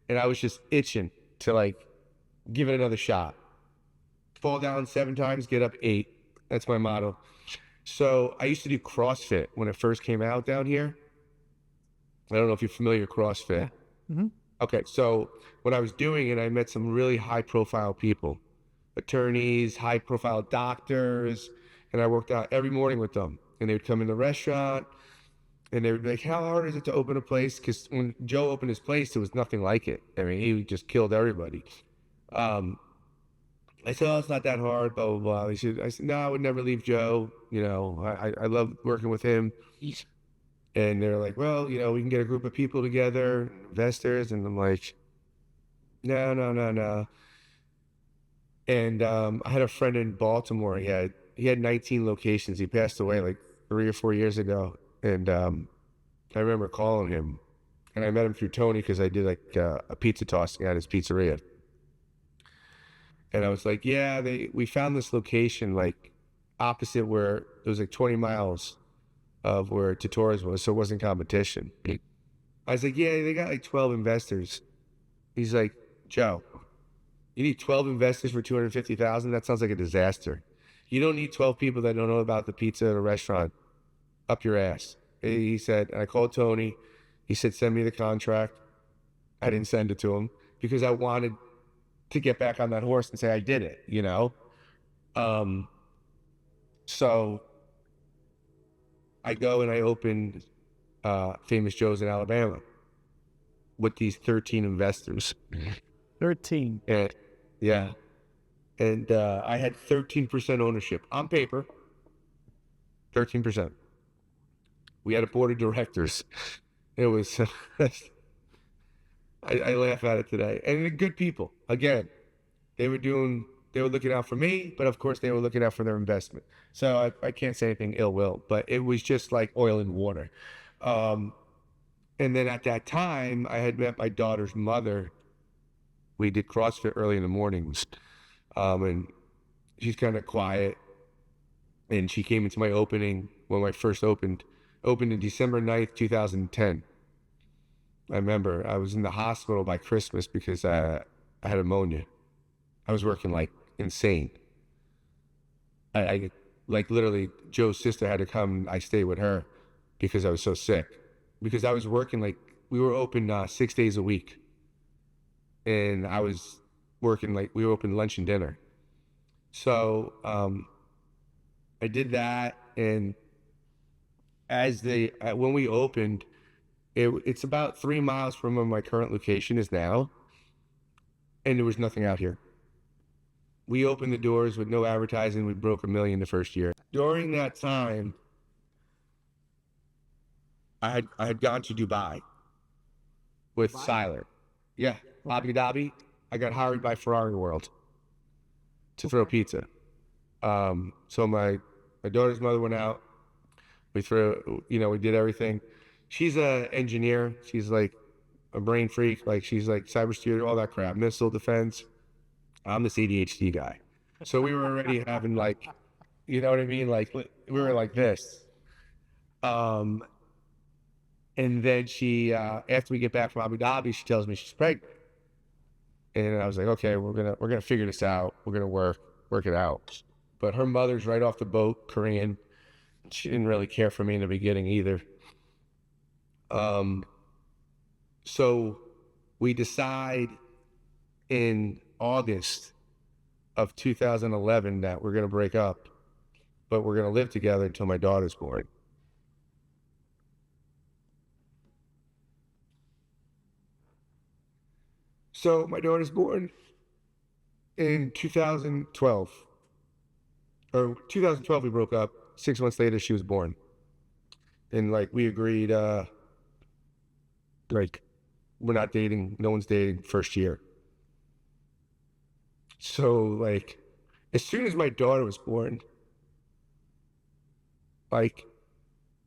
And I was just itching to like give it another shot. Fall down 7 times, get up 8. That's my motto. So I used to do CrossFit when it first came out down here. I don't know if you're familiar with CrossFit. Yeah. Mm-hmm. Okay, so when I was doing it, I met some really high profile people, attorneys, high profile doctors, and I worked out every morning with them. And they would come in the restaurant and they would be like, how hard is it to open a place? Because when Joe opened his place, there was nothing like it. I mean, he just killed everybody. I said, oh, it's not that hard, blah, blah, blah. I said, no, I would never leave Joe. I love working with him. And they're like, well, we can get a group of people together, investors. And I'm like, no. And I had a friend in Baltimore. He had 19 locations. He passed away like 3 or 4 years ago. And I remember calling him. And I met him through Tony because I did like a pizza tossing at his pizzeria. And I was like, yeah, we found this location like opposite where it was like 20 miles of where Tatora's was, so it wasn't competition. I was like, yeah, they got like 12 investors. He's like, Joe, you need 12 investors for 250,000? That sounds like a disaster. You don't need 12 people that don't know about the pizza at a restaurant up your ass. He said, and I called Tony. He said, send me the contract. I didn't send it to him because I wanted to get back on that horse and say I did it, you know? So I go and I open Famous Joe's in Alabama with these 13 investors. 13. And yeah. And I had 13% ownership on paper, 13%. We had a board of directors. It was, I laugh at it today. And they're good people. Again, they were looking out for me, but of course they were looking out for their investment. So I can't say anything ill will, but it was just like oil and water. And then at that time, I had met my daughter's mother. We did CrossFit early in the mornings. And she's kind of quiet. And she came into my opening when I first opened in December 9th, 2010. I remember I was in the hospital by Christmas because I had pneumonia. I was working like insane. I like literally Joe's sister had to come. I stayed with her because I was so sick. Because I was working like we were open 6 days a week, and I was working like we were open lunch and dinner. So I did that, and when we opened, it's about 3 miles from where my current location is now, and there was nothing out here. We opened the doors with no advertising. We broke $1 million the first year. During that time, I had gone to Dubai with Siler. Yeah, Abu Dhabi. I got hired by Ferrari World to throw pizza. So my daughter's mother went out. We did everything. She's an engineer. She's like a brain freak. Like she's like cybersecurity, all that crap, missile defense. I'm this ADHD guy. So we were already having like, you know what I mean? Like we were like this. And then she, after we get back from Abu Dhabi, she tells me she's pregnant. And I was like, okay, we're gonna figure this out. We're gonna work it out. But her mother's right off the boat, Korean. She didn't really care for me in the beginning either. So we decide in August of 2011 that we're gonna break up, but we're gonna live together until my daughter's born. So my daughter's born in 2012. Or 2012 we broke up. 6 months later she was born. And like we agreed, like we're not dating, no one's dating first year. So like as soon as my daughter was born, like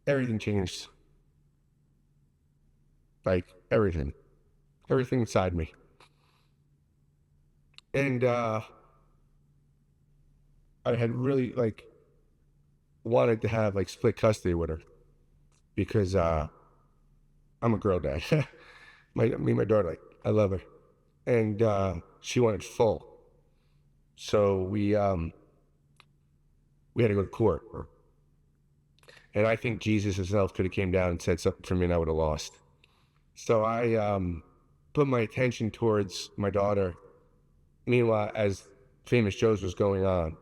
everything changed. Like everything inside me. And I had really like wanted to have like split custody with her because I'm a girl dad. Me and my daughter, like I love her, and she wanted full. So we had to go to court, and I think Jesus himself could have came down and said something for me, and I would have lost. So I put my attention towards my daughter. Meanwhile, as Famous Joe's was going on,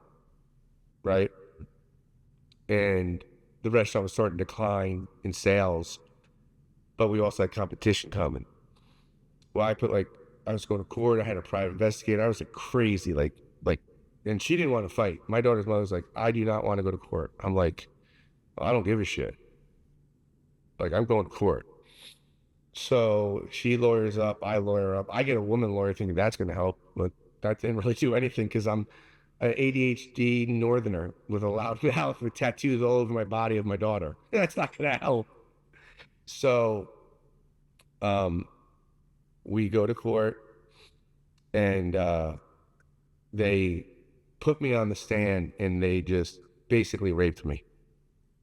right? And the restaurant was starting to decline in sales, but we also had competition coming. Well, I was going to court. I had a private investigator. I was like crazy, like, and she didn't want to fight. My daughter's mother was like, I do not want to go to court. I'm like, well, I don't give a shit. Like, I'm going to court. So she lawyers up, I lawyer up. I get a woman lawyer thinking that's going to help, but that didn't really do anything because I'm an ADHD northerner with a loud mouth with tattoos all over my body of my daughter. That's not going to help. So we go to court and they put me on the stand and they just basically raped me,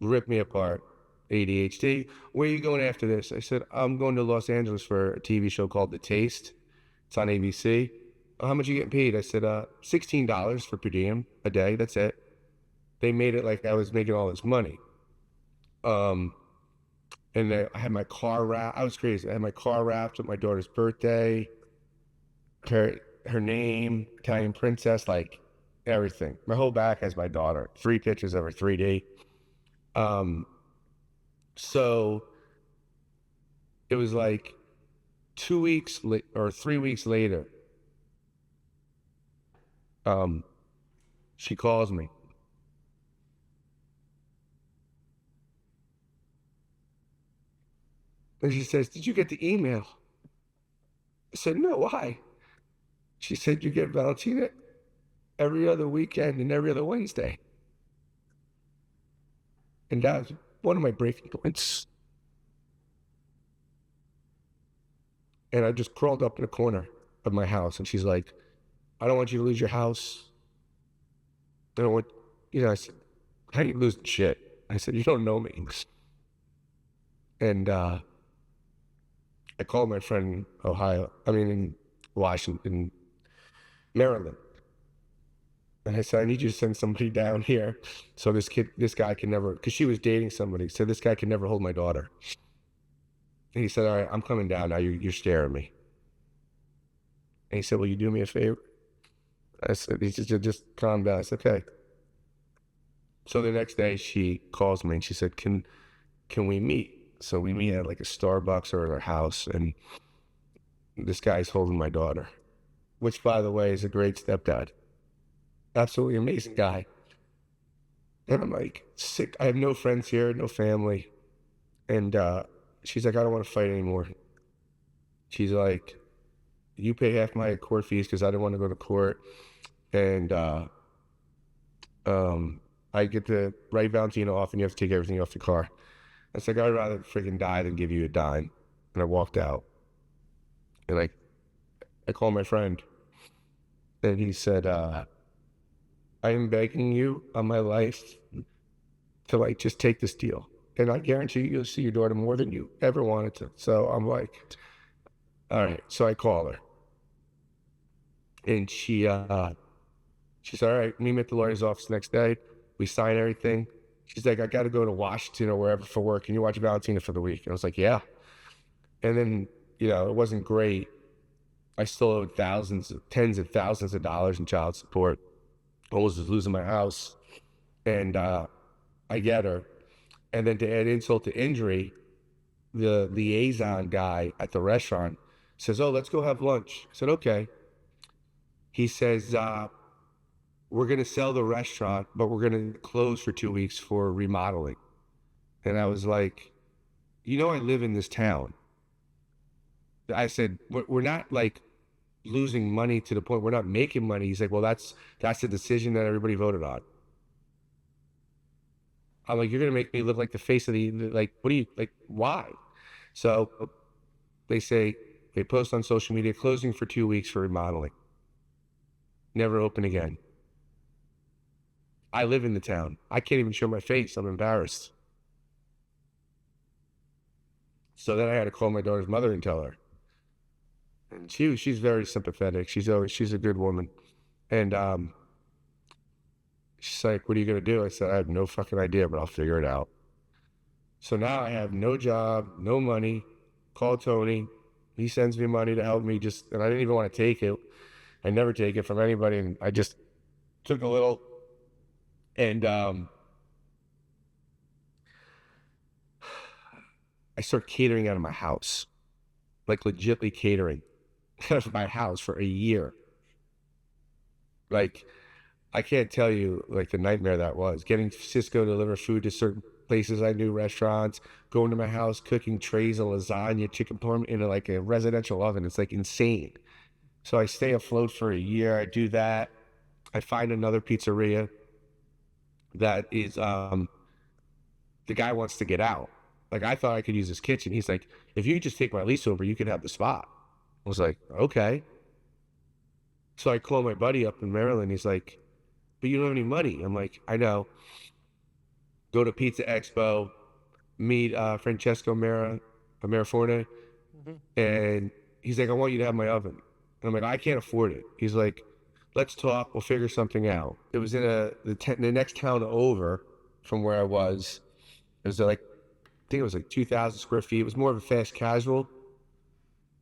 ripped me apart. ADHD. Where are you going after this? I said, I'm going to Los Angeles for a TV show called The Taste. It's on ABC. How much are you getting paid? I said, $16 for per diem a day. That's it. They made it like I was making all this money. Um, and then I had my car wrapped. I was crazy. I had my car wrapped with my daughter's birthday, her name, Italian princess, like everything. My whole back has my daughter. 3 pictures of her 3D. So it was like 3 weeks later. She calls me. And she says, did you get the email? I said, no, why? She said, you get Valentina every other weekend and every other Wednesday. And that was one of my breaking points. And I just crawled up in the corner of my house. And she's like, I don't want you to lose your house. I don't want, I said, how are you losing shit? I said, you don't know me. And I called my friend in Washington, Maryland. And I said, I need you to send somebody down here so this guy can never, because she was dating somebody, so this guy can never hold my daughter. And he said, all right, I'm coming down now. You're staring at me. And he said, will you do me a favor? I said, he said, just calm down. I said, okay. So the next day she calls me and she said, can we meet? So we meet at like a Starbucks or at her house, and this guy's holding my daughter, which, by the way, is a great stepdad. Absolutely amazing guy. And I'm like, sick. I have no friends here, no family. And she's like, I don't want to fight anymore. She's like, you pay half my court fees because I didn't want to go to court. And I get to write Valentina off and you have to take everything off the car. I was like, I'd rather freaking die than give you a dime. And I walked out. And I called my friend. And he said, I am begging you on my life to like just take this deal. And I guarantee you'll see your daughter more than you ever wanted to. So I'm like, all right. So I call her. And she said, all right, meet me at the lawyer's office the next day. We sign everything. She's like, I got to go to Washington or wherever for work. Can you watch Valentina for the week? And I was like, yeah. And then, it wasn't great. I still owed tens of thousands of dollars in child support. I was losing my house. And I get her. And then to add insult to injury, the liaison guy at the restaurant says, oh, let's go have lunch. I said, okay. He says, we're going to sell the restaurant, but we're going to close for 2 weeks for remodeling. And I was like, I live in this town. I said, we're not like losing money to the point we're not making money. He's like, well, that's the decision that everybody voted on. I'm like, you're going to make me look like the face of like, what do you, like, why? So they post on social media, closing for 2 weeks for remodeling. Never open again. I live in the town. I can't even show my face. I'm embarrassed. So then I had to call my daughter's mother and tell her. And she's very sympathetic. She's a good woman. And she's like, what are you going to do? I said, I have no fucking idea, but I'll figure it out. So now I have no job, no money. Call Tony. He sends me money to help me and I didn't even want to take it. I never take it from anybody. And I just took a little. And I started catering out of my house, like legitly catering out of my house for a year. Like, I can't tell you like the nightmare that was. Getting Cisco to deliver food to certain places I knew, restaurants, going to my house, cooking trays of lasagna, chicken parm in like a residential oven. It's like insane. So I stay afloat for a year. I do that. I find another pizzeria that is, the guy wants to get out. Like, I thought I could use his kitchen. He's like, if you just take my lease over, you could have the spot. I was like, okay. So I call my buddy up in Maryland. He's like, but you don't have any money. I'm like, I know. Go to Pizza Expo, meet Francesco Maraforne, and he's like, I want you to have my oven. And I'm like, I can't afford it. He's like, let's talk. We'll figure something out. It was in the next town over from where I was. It was like, I think it was like 2,000 square feet. It was more of a fast casual.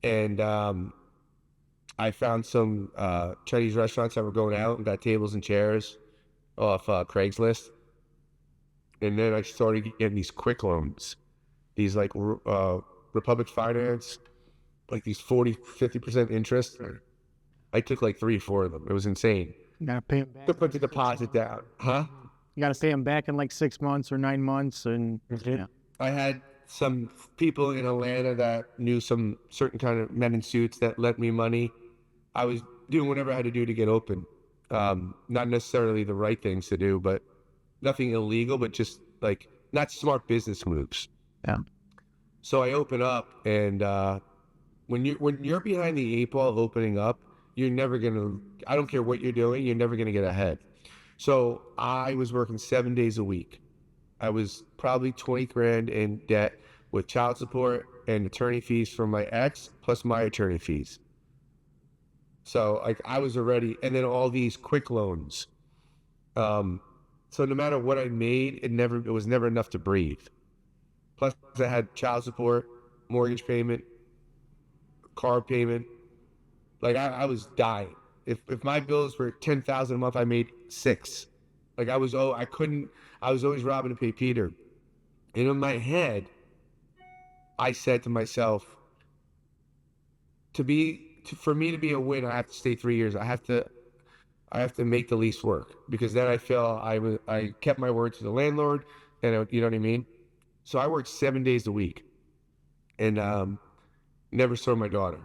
And I found some Chinese restaurants that were going out and got tables and chairs off Craigslist. And then I started getting these quick loans, these like Republic Finance, like these 40-50% interest. I took like 3 or 4 of them. It was insane. You gotta pay them back. To put the deposit down, huh? You gotta pay them back in like 6 months or 9 months, and yeah. I had some people in Atlanta that knew some certain kind of men in suits that lent me money. I was doing whatever I had to do to get open. Not necessarily the right things to do, but nothing illegal, but just like not smart business moves. Yeah. So I open up, and when you're behind the 8 ball opening up, you're never gonna. I don't care what you're doing, you're never gonna get ahead. So I was working 7 days a week. I was probably 20 grand in debt with child support and attorney fees from my ex, plus my attorney fees. So like I was already, and then all these quick loans. So no matter what I made, it was never enough to breathe. Plus I had child support, mortgage payment, car payment. Like I was dying. If my bills were 10,000 a month, I made 6. Like I was always robbing to pay Peter. And in my head, I said to myself, for me to be a win, I have to stay 3 years. I have to make the lease work, because then I feel I kept my word to the landlord, and you know what I mean? So I worked 7 days a week, and never saw my daughter.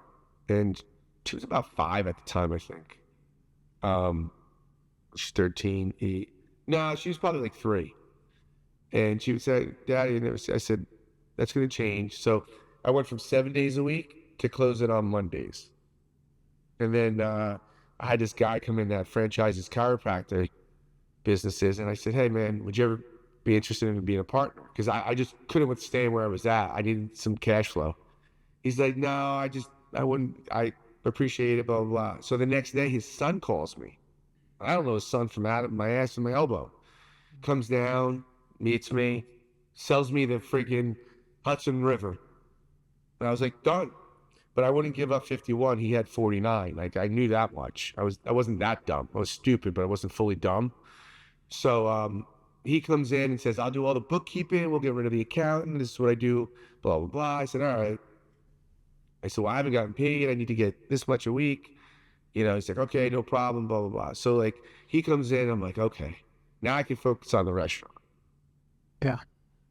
And she was about 5 at the time, I think. She's 13. No, she was probably like 3. And she would say, Daddy, I said, that's going to change. So I went from 7 days a week to closing on Mondays. And then I had this guy come in that franchises chiropractic businesses. And I said, hey, man, would you ever be interested in being a partner? Because I just couldn't withstand where I was at. I needed some cash flow. He's like, no, I wouldn't. I appreciate it, blah, blah, blah. So the next day, his son calls me. I don't know his son from out of my ass to my elbow. Comes down, meets me, sells me the freaking Hudson River. And I was like, done. But I wouldn't give up 51. He had 49. Like, I knew that much. I wasn't that dumb. I was stupid, but I wasn't fully dumb. So he comes in and says, I'll do all the bookkeeping. We'll get rid of the accountant. This is what I do, blah, blah, blah. I said, all right. I said, well, I haven't gotten paid. I need to get this much a week. You know, he's like, okay, no problem, blah, blah, blah. So, like, he comes in. I'm like, okay, now I can focus on the restaurant. Yeah.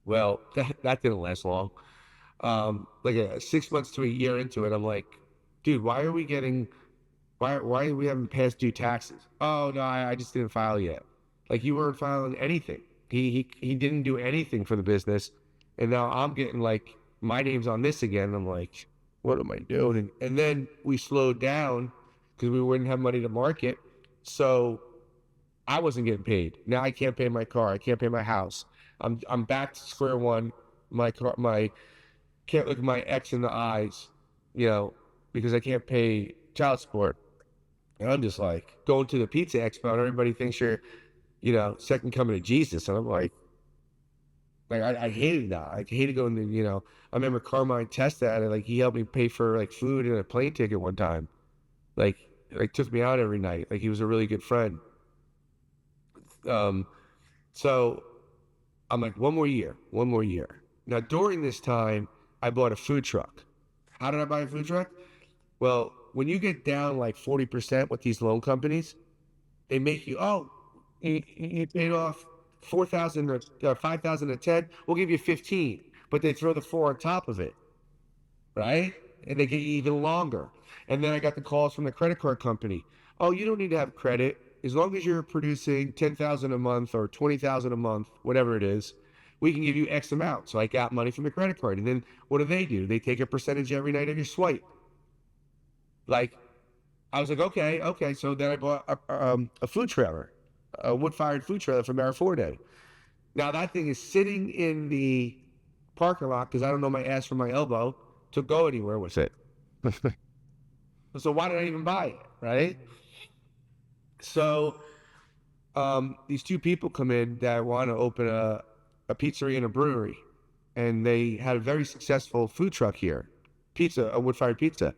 Well, that didn't last long. Like 6 months to a year into it, I'm like, dude, why are we having past due taxes? Oh, no, I just didn't file yet. Like, you weren't filing anything. He didn't do anything for the business. And now I'm getting, like, my name's on this again. I'm like, what am I doing? And then we slowed down because we wouldn't have money to market. So I wasn't getting paid. Now I can't pay my car. I can't pay my house. I'm back to square one. Can't look my ex in the eyes, you know, because I can't pay child support. And I'm just like going to the pizza expo, and everybody thinks you're, you know, second coming to Jesus. And I'm like I hated that. I hated going to, you know, I remember Carmine Testa, like he helped me pay for like food and a plane ticket one time. Like took me out every night. Like he was a really good friend. So I'm like, one more year. Now during this time, I bought a food truck. How did I buy a food truck? Well, when you get down like 40% with these loan companies, they make you, you paid off 4,000 or 5,000 or 10, we'll give you 15, but they throw the 4 on top of it, right? And they get you even longer. And then I got the calls from the credit card company. Oh, you don't need to have credit. As long as you're producing 10,000 a month or 20,000 a month, whatever it is, we can give you X amount. So I got money from the credit card. And then what do? They take a percentage every night of your swipe. Like, I was like, okay. So then I bought a food trailer, a wood-fired food trailer from Maraforne. Now that thing is sitting in the parking lot because I don't know my ass from my elbow to go anywhere with it. So why did I even buy it, right? So these two people come in that want to open a pizzeria and a brewery, and they had a very successful food truck here, a wood-fired pizza,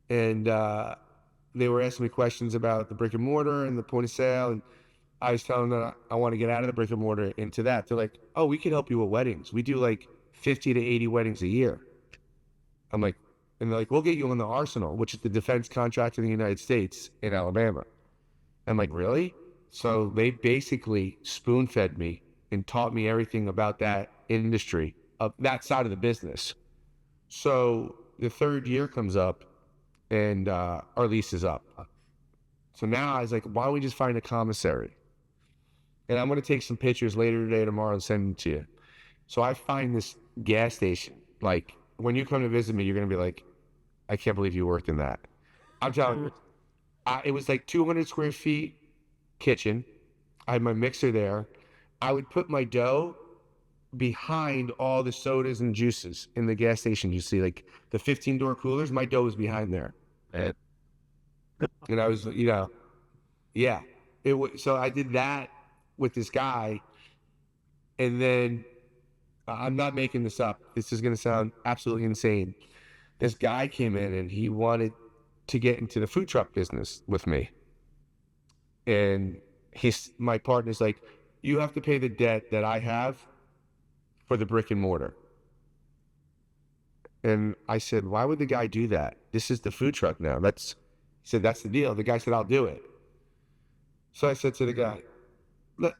and they were asking me questions about the brick and mortar and the point of sale, and I was telling them that I want to get out of the brick and mortar into that. They're like, "Oh, we can help you with weddings. We do like 50 to 80 weddings a year." I'm like, and they're like, "We'll get you on the Arsenal, which is the defense contract in the United States in Alabama." I'm like, "Really?" So they basically spoon-fed me and taught me everything about that industry, of that side of the business. So the third year comes up, and our lease is up. So now I was like, why don't we just find a commissary? And I'm going to take some pictures later today, tomorrow, and send them to you. So I find this gas station. Like, when you come to visit me, you're going to be like, I can't believe you worked in that. I'm telling you, it was like 200 square feet kitchen. I had my mixer there. I would put my dough behind all the sodas and juices in the gas station. You see, like the 15-door coolers, my dough was behind there. And I was, yeah. So I did that with this guy, and then I'm not making this up. This is going to sound absolutely insane. This guy came in and he wanted to get into the food truck business with me. And my partner's like, you have to pay the debt that I have for the brick and mortar. And I said, why would the guy do that? This is the food truck now. He said, that's the deal. The guy said, I'll do it. So I said to the guy,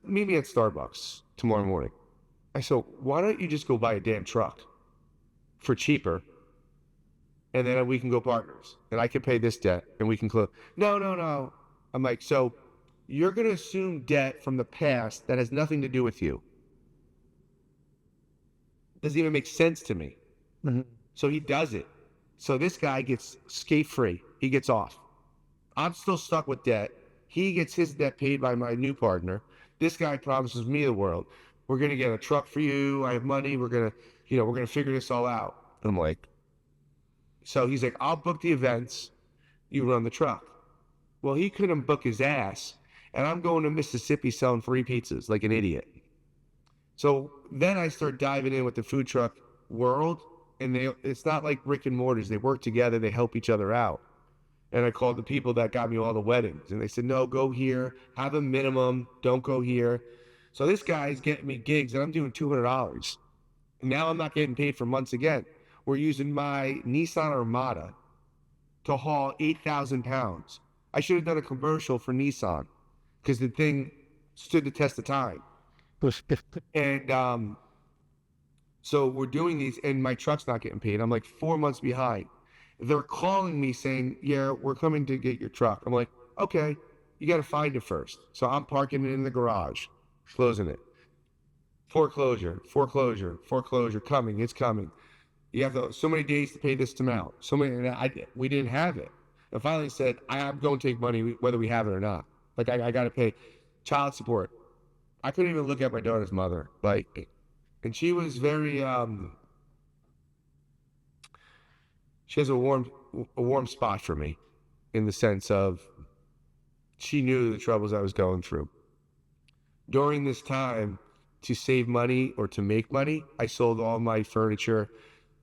meet me at Starbucks tomorrow morning. I said, why don't you just go buy a damn truck for cheaper, and then we can go partners, and I can pay this debt, and we can close. No. I'm like, so you're going to assume debt from the past that has nothing to do with you. Doesn't even make sense to me. Mm-hmm. So he does it. So this guy gets skate-free. He gets off. I'm still stuck with debt. He gets his debt paid by my new partner. This guy promises me the world. We're going to get a truck for you. I have money. We're going to figure this all out. I'm like, so he's like, I'll book the events. You run the truck. Well, he couldn't book his ass. And I'm going to Mississippi selling free pizzas like an idiot. So then I start diving in with the food truck world. And it's not like brick and mortars. They work together. They help each other out. And I called the people that got me all the weddings. And they said, no, go here. Have a minimum. Don't go here. So this guy's getting me gigs, and I'm doing $200. And now I'm not getting paid for months again. We're using my Nissan Armada to haul 8,000 pounds. I should have done a commercial for Nissan because the thing stood the test of time. And so we're doing these, and my truck's not getting paid. I'm like 4 months behind. They're calling me saying, yeah, we're coming to get your truck. I'm like, okay, you got to find it first. So I'm parking it in the garage, closing it. Foreclosure, coming, it's coming. You have so many days to pay this amount. We didn't have it. I finally said, I'm going to take money whether we have it or not. Like, I got to pay child support. I couldn't even look at my daughter's mother. And she was very, she has a warm spot for me in the sense of she knew the troubles I was going through. During this time, to save money or to make money, I sold all my furniture,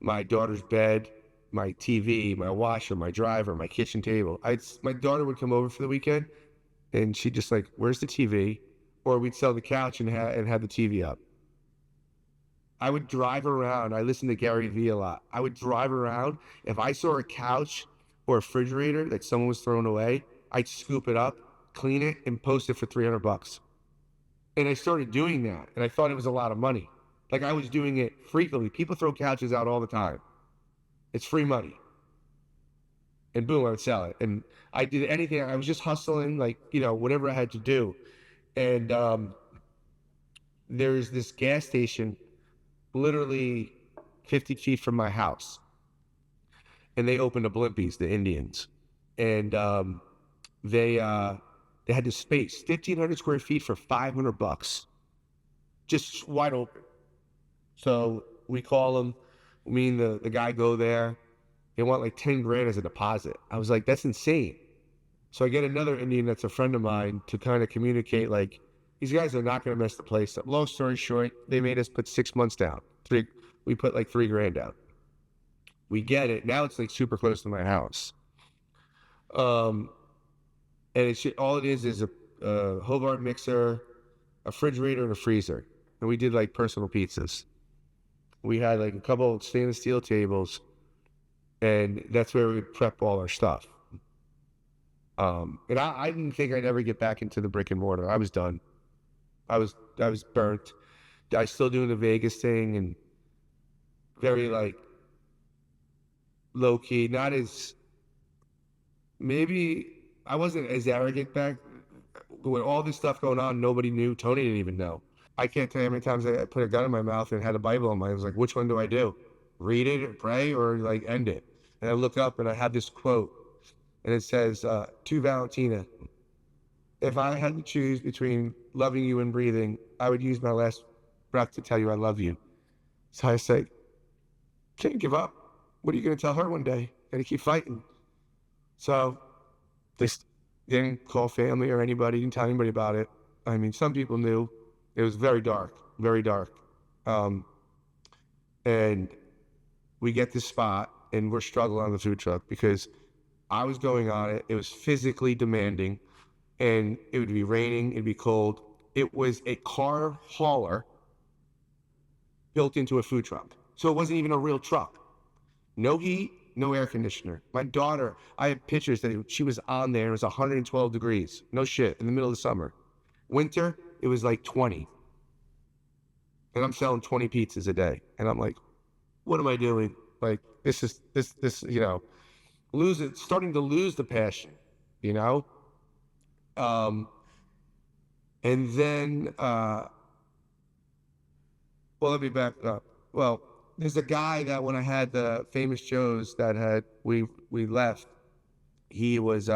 my daughter's bed, my TV, my washer, my driver, my kitchen table. My daughter would come over for the weekend, and she'd just like, where's the TV? Or we'd sell the couch and have the TV up. I would drive around. I listened to Gary Vee a lot. I would drive around. If I saw a couch or a refrigerator that someone was throwing away, I'd scoop it up, clean it, and post it for $300. And I started doing that, and I thought it was a lot of money. Like, I was doing it frequently. People throw couches out all the time. It's free money. And boom, I would sell it. And I did anything. I was just hustling, whatever I had to do. And there's this gas station literally 50 feet from my house. And they opened a Blimpies, the Indians. And they had this space, 1,500 square feet for $500, just wide open. So we call him. Me and the guy go there. They want like 10 grand as a deposit. I was like, that's insane. So I get another Indian that's a friend of mine to kind of communicate, like, these guys are not going to mess the place up. Long story short, they made us put 6 months down. We put like 3 grand down. We get it. Now it's like super close to my house. And it's all it is a Hobart mixer, a refrigerator, and a freezer. And we did like personal pizzas. We had like a couple of stainless steel tables, and that's where we would prep all our stuff. And I didn't think I'd ever get back into the brick and mortar. I was done. I was burnt. I still doing the Vegas thing and very like low key. Not as, maybe I wasn't as arrogant back. With all this stuff going on, nobody knew. Tony didn't even know. I can't tell you how many times I put a gun in my mouth and had a Bible in my. I was like, which one do I do? Read it or pray or like end it? And I look up and I have this quote, and it says, to Valentina, if I had to choose between loving you and breathing, I would use my last breath to tell you I love you. So I say, can't give up. What are you going to tell her one day? Got to keep fighting. So they didn't call family or anybody, didn't tell anybody about it. I mean, some people knew. It was very dark, very dark. And we get this spot and we're struggling on the food truck because I was going on it. It was physically demanding, and it would be raining, it'd be cold. It was a car hauler built into a food truck. So it wasn't even a real truck. No heat, no air conditioner. My daughter, I have pictures that she was on there. It was 112 degrees. No shit, in the middle of the summer. Winter, it was like 20. And I'm selling 20 pizzas a day. And I'm like, what am I doing? Like, this, you know, starting to lose the passion, you know? And then, well, let me back up. Well, there's a guy that when I had the Famous Joe's that we left, he was,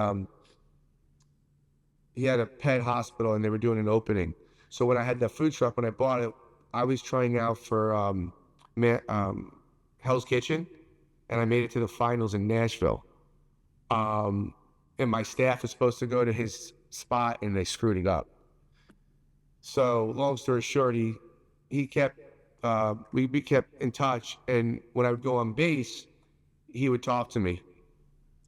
he had a pet hospital and they were doing an opening. So when I had the food truck, when I bought it, I was trying out for, Hell's Kitchen, and I made it to the finals in Nashville. And my staff was supposed to go to his spot and they screwed it up. So long story short, he kept, we kept in touch, and when I would go on base, he would talk to me,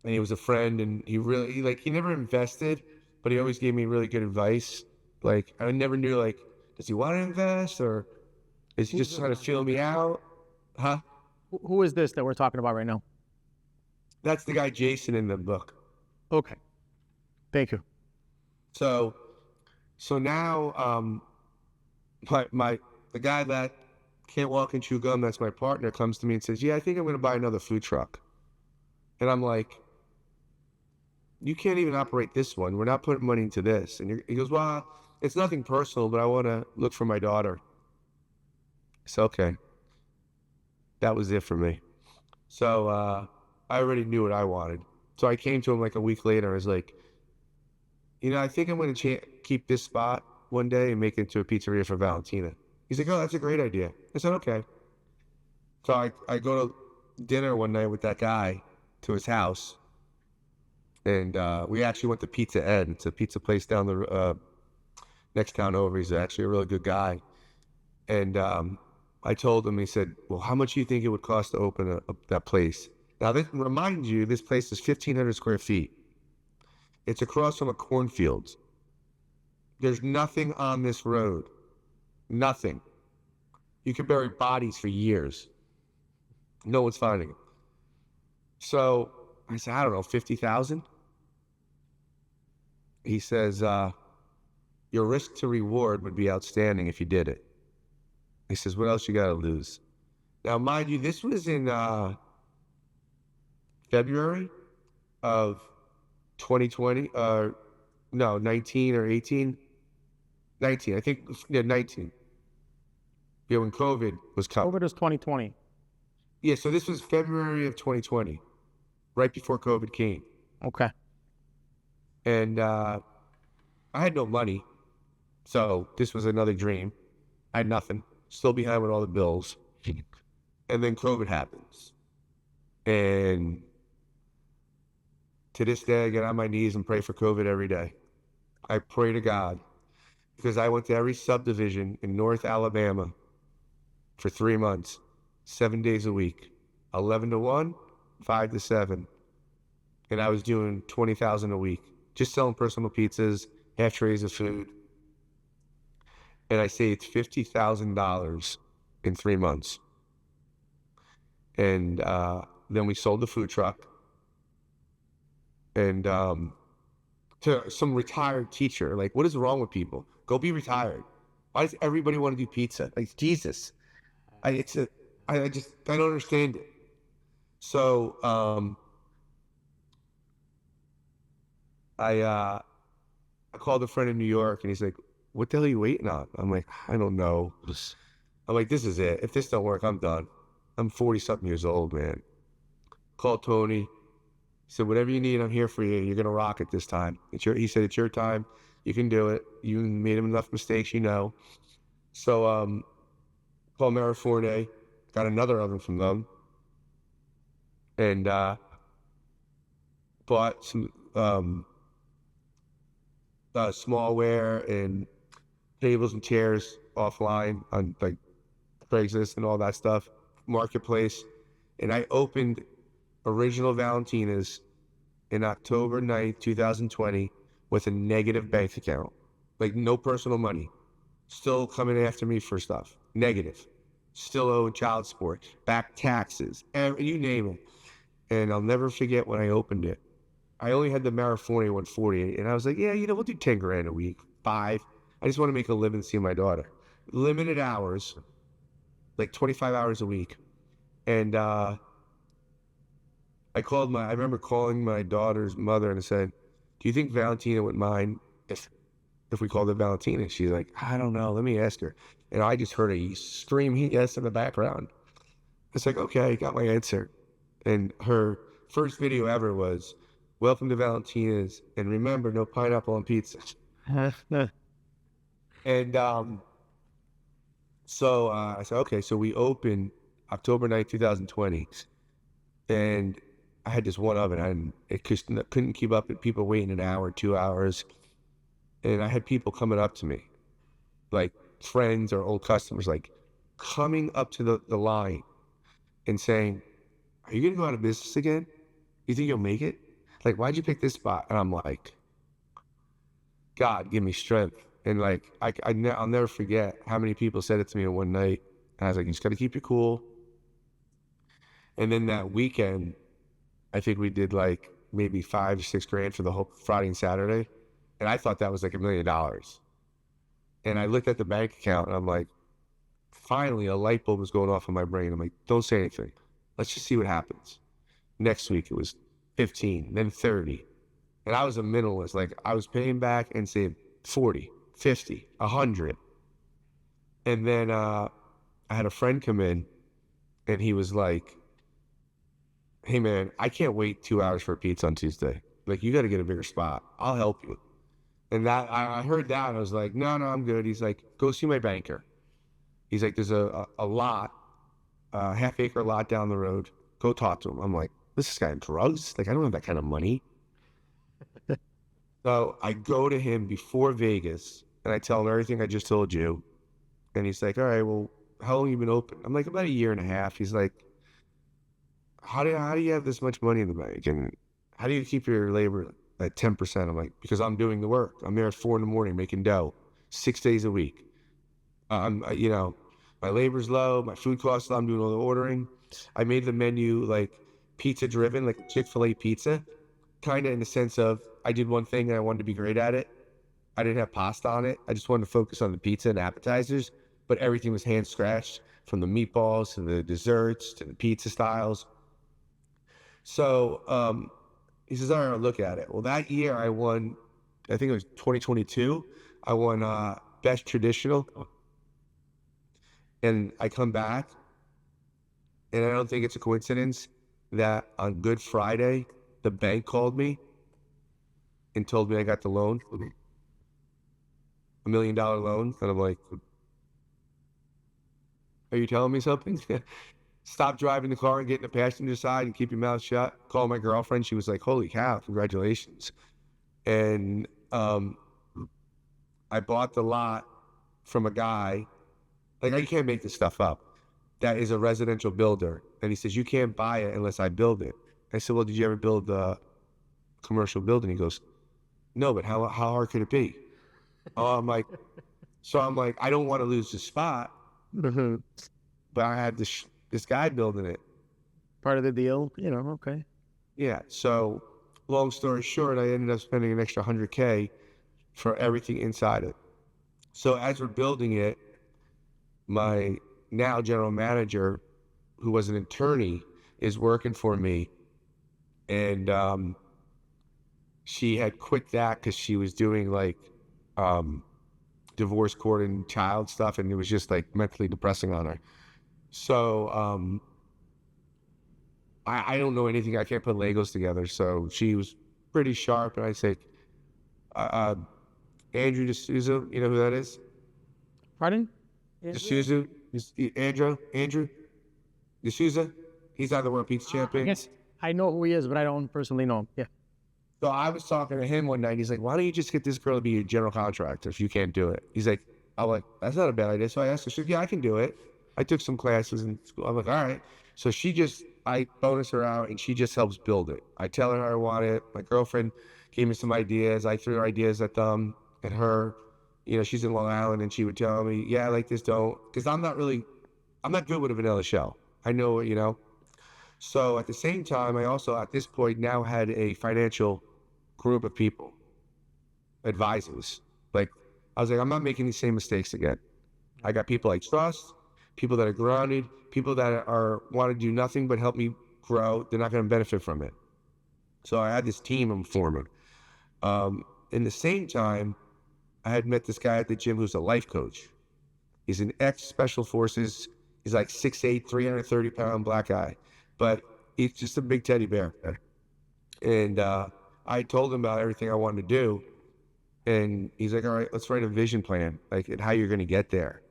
and he was a friend, and he never invested, but he always gave me really good advice. Like, I never knew, like, does he want to invest, or is he just trying to feel me out? Huh? Who is this that we're talking about right now? That's the guy Jason in the book. Okay. Thank you. So now, the guy that can't walk and chew gum, that's my partner, comes to me and says, yeah, I think I'm going to buy another food truck. And I'm like, you can't even operate this one. We're not putting money into this. And he goes, well, it's nothing personal, but I want to look for my daughter. So, okay. That was it for me. So, I already knew what I wanted. So I came to him like a week later. I was like, you know, I think I'm going to keep this spot one day and make it into a pizzeria for Valentina. He's like, oh, that's a great idea. I said, okay. So I go to dinner one night with that guy to his house. And we actually went to Pizza Ed. It's a pizza place down the next town over. He's actually a really good guy. And I told him, he said, well, how much do you think it would cost to open that place? Now, remind you, this place is 1,500 square feet. It's across from a cornfield. There's nothing on this road. Nothing. You can bury bodies for years. No one's finding them. So I said, I don't know, 50,000? He says, your risk to reward would be outstanding if you did it. He says, what else you got to lose? Now, mind you, this was in February of 2020, no, 19 or 18, 19, I think, yeah, 19. Yeah, when COVID was coming. COVID was 2020. Yeah, so this was February of 2020, right before COVID came. Okay. And I had no money, so this was another dream. I had nothing, still behind with all the bills. And then COVID happens. And to this day, I get on my knees and pray for COVID every day. I pray to God because I went to every subdivision in North Alabama for 3 months, 7 days a week, 11 to 1, 5 to 7. And I was doing 20,000 a week, just selling personal pizzas, half trays of food. And I saved $50,000 in 3 months. And then we sold the food truck. And to some retired teacher, like, what is wrong with people? Go be retired. Why does everybody want to do pizza? Like, Jesus. I don't understand it. So I called a friend in New York and he's like, what the hell are you waiting on? I'm like, I don't know. I'm like, this is it. If this don't work, I'm done. I'm 40 something years old, man. Called Tony. He said, whatever you need, I'm here for you. You're going to rock it this time. He said, it's your time. You can do it. You made enough mistakes, you know. So called Mariforne, got another oven from them, and bought some smallware and tables and chairs offline on like Craigslist and all that stuff, Marketplace. And I opened Original Valentina's in October 9th, 2020 with a negative bank account. Like no personal money. Still coming after me for stuff. Negative. Still owing child support. Back taxes. You name it. And I'll never forget when I opened it. I only had the Mariforne 140, and I was like, yeah, we'll do 10 grand a week, 5. I just want to make a living seeing my daughter. Limited hours, like 25 hours a week. And I remember calling my daughter's mother and I said, do you think Valentina would mind if we called her Valentina? She's like, I don't know, let me ask her. And I just heard a scream yes in the background. It's like, okay, I got my answer. And her first video ever was, welcome to Valentina's, and remember, no pineapple on pizza. And so I said, okay, so we opened October 9th, 2020, and I had this one oven. It couldn't keep up, and people waiting an hour, 2 hours, and I had people coming up to me, like friends or old customers, like coming up to the line and saying, are you going to go out of business again? You think you'll make it? Like, why'd you pick this spot? And I'm like, God, give me strength. And like, I'll never forget how many people said it to me in one night. And I was like, you just got to keep your cool. And then that weekend, I think we did like maybe 5 or 6 grand for the whole Friday and Saturday. And I thought that was like $1 million. And I looked at the bank account and I'm like, finally a light bulb was going off in my brain. I'm like, don't say anything. Let's just see what happens. Next week it was 15, then 30. And I was a minimalist. Like I was paying back and saved 40, 50, 100. And then I had a friend come in and he was like, hey man, I can't wait 2 hours for a pizza on Tuesday. Like you got to get a bigger spot. I'll help you. And that I heard that and I was like, no, I'm good. He's like, go see my banker. He's like, there's a lot, a half-acre lot down the road. Go talk to him. I'm like, this guy on drugs? Like I don't have that kind of money. So I go to him before Vegas and I tell him everything I just told you. And he's like, all right, well, how long have you been open? I'm like, about 1.5 years. He's like, how do you have this much money in the bank? And how do you keep your labor at 10%? I'm like, because I'm doing the work. I'm there at 4 a.m. making dough 6 days a week. My labor's low, my food costs low, I'm doing all the ordering. I made the menu like pizza driven, like Chick-fil-A pizza, kind of in the sense of I did one thing and I wanted to be great at it. I didn't have pasta on it. I just wanted to focus on the pizza and appetizers, but everything was hand scratched from the meatballs to the desserts to the pizza styles. So he says, all right, I'll look at it. Well, that year I won, I think it was 2022, I won Best Traditional. And I come back, and I don't think it's a coincidence that on Good Friday, the bank called me and told me I got the loan, $1 million loan. And I'm like, are you telling me something? stop driving the car and get in the passenger side and keep your mouth shut. Call my girlfriend. She was like, holy cow, congratulations. And I bought the lot from a guy, like I can't make this stuff up, that is a residential builder. And he says, you can't buy it unless I build it. I said, well, did you ever build a commercial building? He goes, no, but how hard could it be? I'm like, I don't want to lose the spot, but I had this guy building it. Part of the deal, okay. Yeah. So long story short, I ended up spending an extra $100K for everything inside it. So as we're building it, my now general manager, who was an attorney, is working for me. And she had quit that because she was doing like divorce court and child stuff, and it was just like mentally depressing on her. So I don't know anything. I can't put Legos together. So she was pretty sharp, and I said, Andrew D'Souza, you know who that is? Pardon? D'Souza? Andrew D'Souza? He's not the world pizza champion. I guess I know who he is, but I don't personally know him. Yeah. So I was talking to him one night. He's like, why don't you just get this girl to be a general contractor if you can't do it? He's like, I'm like, that's not a bad idea. So I asked her, she said, yeah, I can do it. I took some classes in school. I'm like, all right. So I bonus her out, and she just helps build it. I tell her how I want it. My girlfriend gave me some ideas. I threw ideas at her. She's in Long Island, and she would tell me, yeah, I like this, don't. Because I'm not good with a vanilla shell. I know. So at the same time, I also, at this point, now had a financial group of people, advisors. Like, I was like, I'm not making these same mistakes again. I got people I trust, people that are grounded, people that want to do nothing but help me grow. They're not going to benefit from it. So I had this team I'm forming. In the same time, I had met this guy at the gym who's a life coach. He's an ex-special forces. He's like 6'8", 330-pound black guy. But he's just a big teddy bear. And I told him about everything I wanted to do. And he's like, all right, let's write a vision plan, like, and how you're going to get there.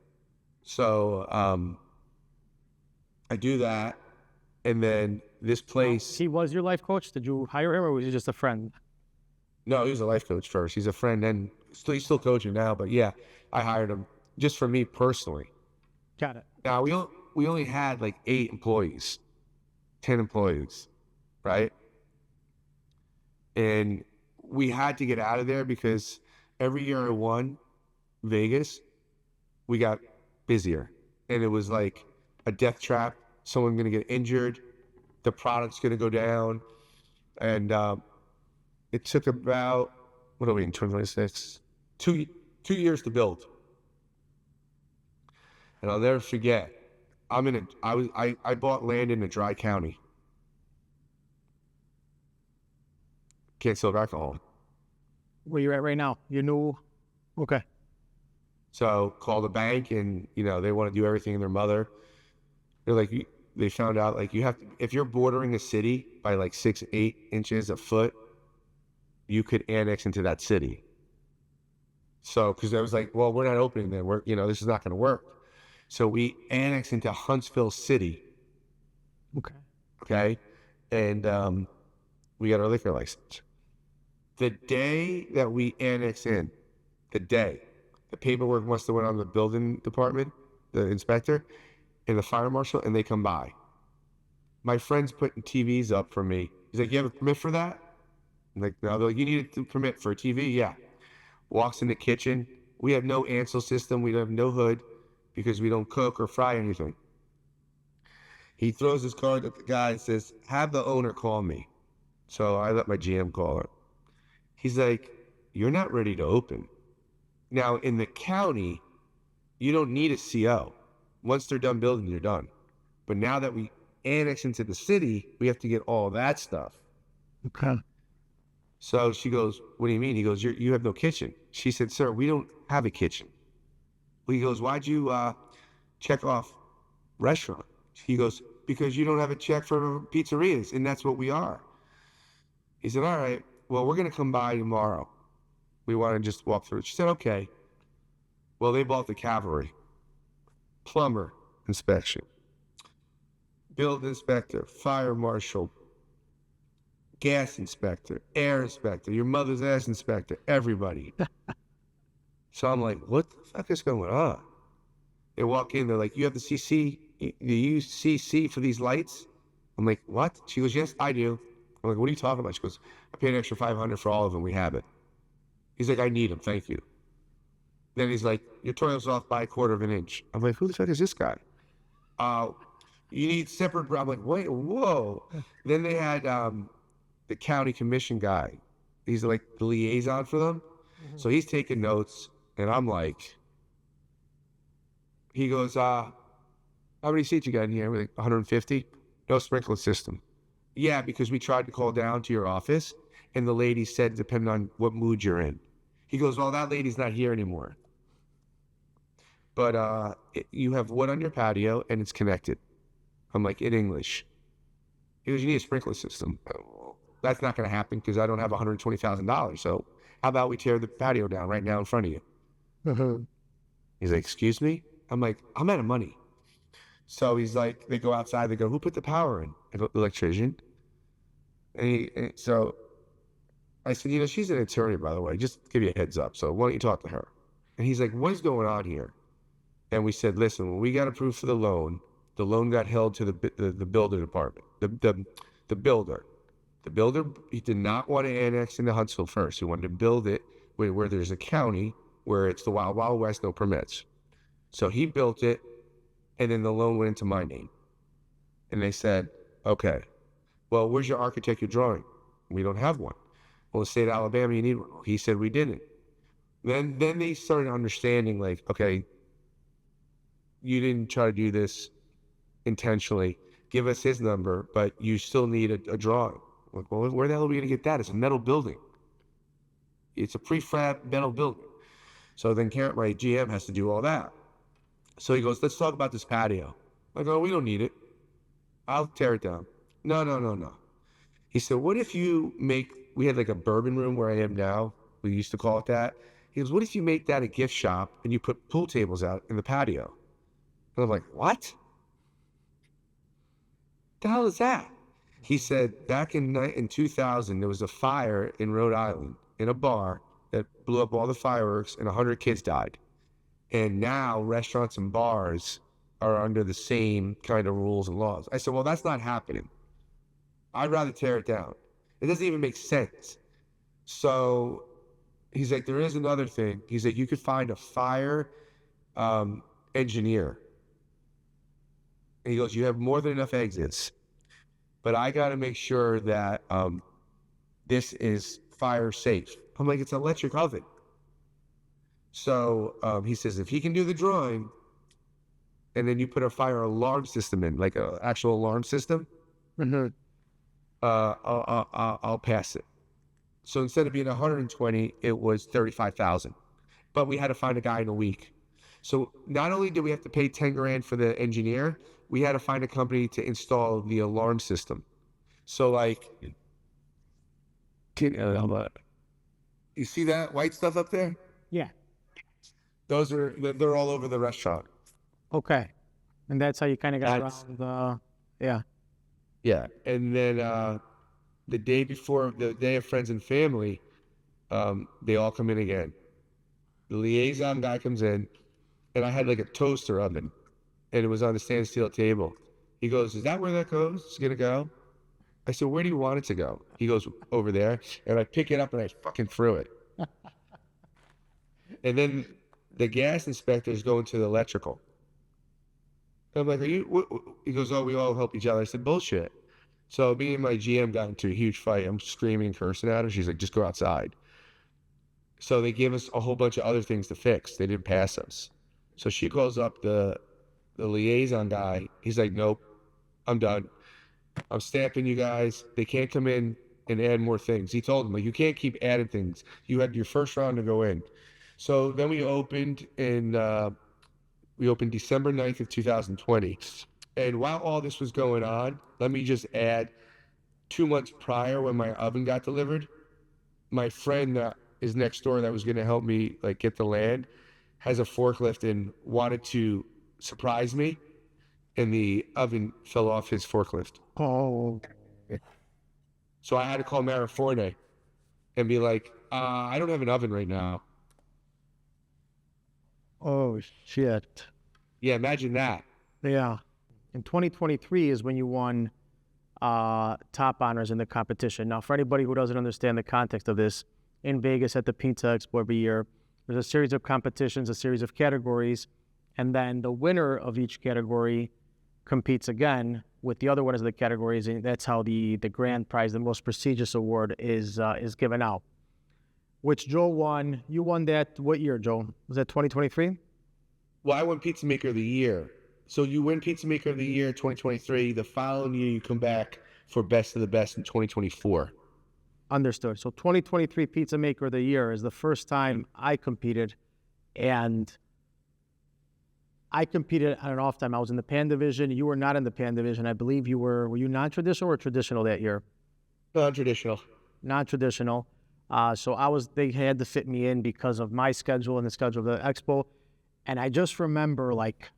So I do that. And then this place... He was your life coach? Did you hire him, or was he just a friend? No, he was a life coach first. He's a friend, and he's still coaching now. But yeah, I hired him just for me personally. Got it. Now, we only had like 8 employees, 10 employees, right? And we had to get out of there because every year I won Vegas, we got busier. And it was like a death trap. Someone's going to get injured. The product's going to go down. And it took about, what are we in, 2026? 2 years to build. And I'll never forget, I bought land in a dry county. Can't sell alcohol. Where you at right now? You knew? Okay. So call the bank, and they want to do everything in their mother. They're like, they found out, like, you have to, if you're bordering a city by like 6-8 inches a foot, you could annex into that city. So, because I was like, well, we're not opening there. This is not going to work. So we annexed into Huntsville City. Okay. And we got our liquor license. The day that we annexed in, the paperwork must have went on the building department, the inspector, and the fire marshal, and they come by. My friend's putting TVs up for me. He's like, you have a permit for that? I'm like, no. They're like, you need a permit for a TV? Yeah. Walks in the kitchen. We have no Ansel system. We have no hood because we don't cook or fry anything. He throws his card at the guy and says, have the owner call me. So I let my GM call her. He's like, you're not ready to open. Now, in the county, you don't need a CO. Once they're done building, you're done. But now that we annex into the city, we have to get all that stuff. Okay. So she goes, what do you mean? He goes, you have no kitchen. She said, sir, we don't have a kitchen. He goes, why'd you check off restaurant? He goes, because you don't have a check for pizzerias, and that's what we are. He said, all right, well, we're going to come by tomorrow. We want to just walk through it. She said, okay. Well, they bought the cavalry. Plumber inspection. building inspector, fire marshal, gas inspector, air inspector, your mother's ass inspector, everybody. So I'm like, what the fuck is going on? They walk in, they're like, you have the CC, do you use CC for these lights? I'm like, what? She goes, yes, I do. I'm like, what are you talking about? She goes, I paid an extra $500 for all of them. We have it. He's like, I need them. Thank you. Then he's like, your toilet's off by 1/4 inch. I'm like, who the fuck is this guy? Uh, you need separate. I'm like, wait, whoa. Then they had the county commission guy. He's like the liaison for them. So he's taking notes, and I'm like, he goes, how many seats you got in here? We're like, 150. No sprinkler system. Yeah, because we tried to call down to your office, and the lady said, depending on what mood you're in. He goes, well, that lady's not here anymore. But you have wood on your patio, and it's connected. I'm like, in English. He goes, you need a sprinkler system. That's not going to happen because I don't have $120,000. So how about we tear the patio down right now in front of you? He's like, excuse me? I'm like, I'm out of money. So he's like, they go outside. They go, who put the power in? I go, electrician. So I said, you know, she's an attorney, by the way. Just to give you a heads up. So why don't you talk to her? And he's like, what is going on here? And we said, listen, when we got approved for the loan got held to the builder department. The builder. The builder, he did not want to annex into Huntsville first. He wanted to build it where there's a county where it's the Wild Wild West, no permits. So he built it, and then the loan went into my name. And they said, okay, well, where's your architecture drawing? We don't have one. Well, the state of Alabama, you need one. He said we didn't. Then they started understanding, like, okay, you didn't try to do this intentionally. Give us his number, but you still need a drawing. Like, well, where the hell are we going to get that? It's a metal building. It's a prefab metal building. So then my GM has to do all that. So he goes, let's talk about this patio. I go, we don't need it. I'll tear it down. No. He said, what if you we had like a bourbon room where I am now. We used to call it that. He goes, what if you make that a gift shop and you put pool tables out in the patio? And I'm like, what? The hell is that? He said, back in 2000, there was a fire in Rhode Island in a bar that blew up all the fireworks and 100 kids died. And now restaurants and bars are under the same kind of rules and laws. I said, well, that's not happening. I'd rather tear it down. It doesn't even make sense. So he's like, there is another thing. He's like, you could find a fire engineer. And he goes, you have more than enough exits, but I got to make sure that this is fire safe. I'm like, it's an electric oven. So he says, if he can do the drawing, and then you put a fire alarm system in, like an actual alarm system, I'll pass it. So instead of being 120, it was 35,000. But we had to find a guy in a week. So not only did we have to pay 10 grand for the engineer, we had to find a company to install the alarm system. So like, you see that white stuff up there? Yeah. They're all over the restaurant. Okay. And that's how you kind of got around, yeah. Yeah. And then the day before, the day of friends and family, they all come in again. The liaison guy comes in, and I had like a toaster oven, and it was on the stainless steel table. He goes, is that where that goes? It's going to go? I said, where do you want it to go? He goes, over there. And I pick it up, and I fucking threw it. And then the gas inspectors go into the electrical. I'm like, he goes, oh, we all help each other. I said, bullshit. So me and my GM got into a huge fight. I'm screaming and cursing at her. She's like, just go outside. So they give us a whole bunch of other things to fix. They didn't pass us. So she calls up the liaison guy. He's like, nope, I'm done. I'm stamping you guys. They can't come in and add more things. He told them, like, you can't keep adding things. You had your first round to go in. So then we opened December 9th of 2020. And while all this was going on, let me just add, 2 months prior when my oven got delivered, my friend that is next door that was going to help me like get the land has a forklift and wanted to surprise me. and the oven fell off his forklift. Oh, So I had to call Mariforte and be like, I don't have an oven right now. oh shit. Yeah, imagine that. Yeah. In 2023 is when you won top honors in the competition. Now, for anybody who doesn't understand the context of this, in Vegas at the Pizza Expo every year, there's a series of competitions, a series of categories, and then the winner of each category competes again with the other winners of the categories, and that's how the grand prize, the most prestigious award, is given out. Which Joe won. You won that what year, Joe? Was that 2023? Well, I won Pizza Maker of the Year. So you win Pizza Maker of the Year 2023. The following year, you come back for Best of the Best in 2024. Understood. So 2023 Pizza Maker of the Year is the first time I competed, and I competed on an off time. I was in the Pan division. You were not in the Pan division. I believe you were you non-traditional or traditional that year? Non-traditional. Non-traditional. So they had to fit me in because of my schedule and the schedule of the expo. And I just remember like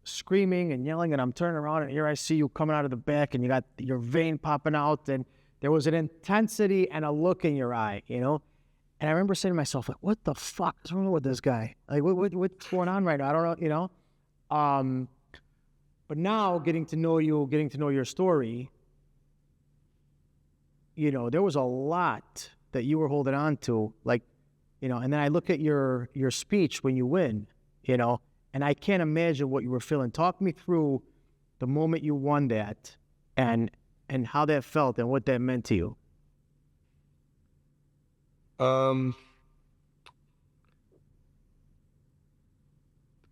screaming and yelling, and I'm turning around and here I see you coming out of the back and you got your vein popping out, and there was an intensity and a look in your eye, you know? And I remember saying to myself, like, what the fuck is wrong with this guy? Like, what's going on right now? I don't know, you know? But now getting to know you, getting to know your story, you know, there was a lot that you were holding on to, like, you know, and then I look at your speech when you win, you know, and I can't imagine what you were feeling. Talk me through the moment you won that and how that felt and what that meant to you.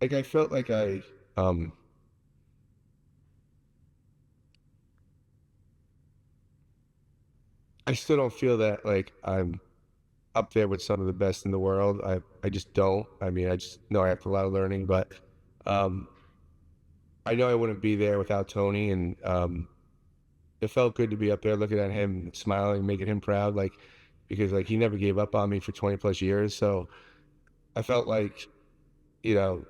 Like I felt like I still don't feel that like I'm up there with some of the best in the world. I just don't. I mean, I just know I have a lot of learning, but um, I know I wouldn't be there without Tony, and it felt good to be up there looking at him, smiling, making him proud, like because like he never gave up on me for 20 plus years. So I felt like, you know,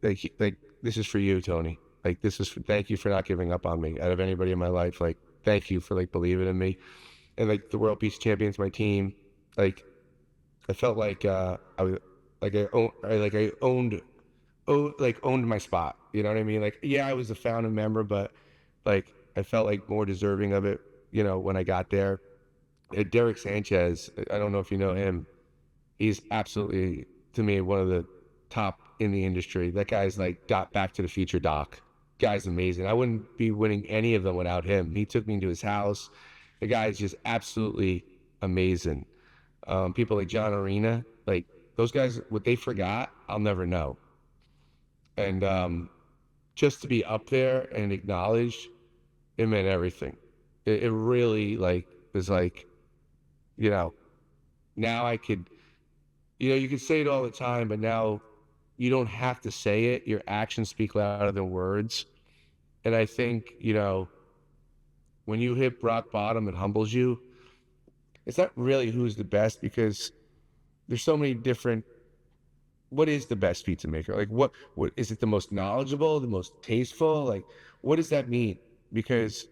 like this is for you, Tony. Like this is thank you for not giving up on me out of anybody in my life. Like thank you for like believing in me, and like the World Peace Champions, my team, like I felt like I was like I owned my spot. You know what I mean? Like yeah, I was a founding member, but like I felt like more deserving of it. You know, when I got there, Derek Sanchez. I don't know if you know him. He's absolutely to me one of the top in the industry. That guy's like Back to the Future Doc. Guy's amazing. I wouldn't be winning any of them without him. He took me into his house. The guy's just absolutely amazing. People like John Arena, like those guys, what they forgot, I'll never know. And just to be up there and acknowledged, it meant everything. It really like was like, you know, now I could, you know, you could say it all the time, but now you don't have to say it. Your actions speak louder than words. And I think, you know, when you hit rock bottom, it humbles you. It's not really who's the best because there's so many different. What is the best pizza maker? Like, what is it? The most knowledgeable, the most tasteful? Like, what does that mean? Because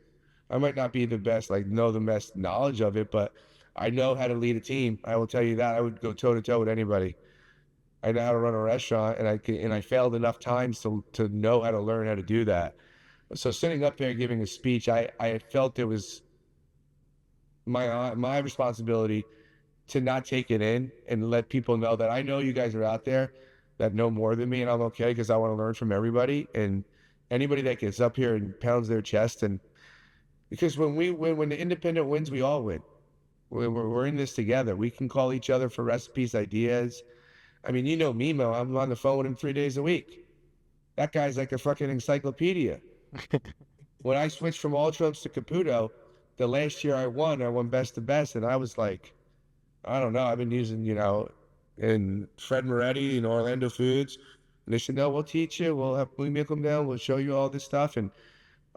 I might not be the best, like, know the best knowledge of it, but I know how to lead a team. I will tell you that. I would go toe to toe with anybody. I know how to run a restaurant, and I failed enough times to know how to learn how to do that. So sitting up there giving a speech, I felt it was my responsibility to not take it in and let people know that I know you guys are out there that know more than me, and I'm okay because I want to learn from everybody and anybody that gets up here and pounds their chest. And because when we win, when the independent wins, we all win. We're in this together. We can call each other for recipes, ideas. I mean, you know me, Mo. I'm on the phone with him 3 days a week. That guy's like a fucking encyclopedia. When I switched from All Trumps to Caputo, the last year I won Best of Best, and I was like, I don't know. I've been using, you know, in Fred Moretti and Orlando Foods. And they said, no, we'll teach you. We make them down. We'll show you all this stuff. And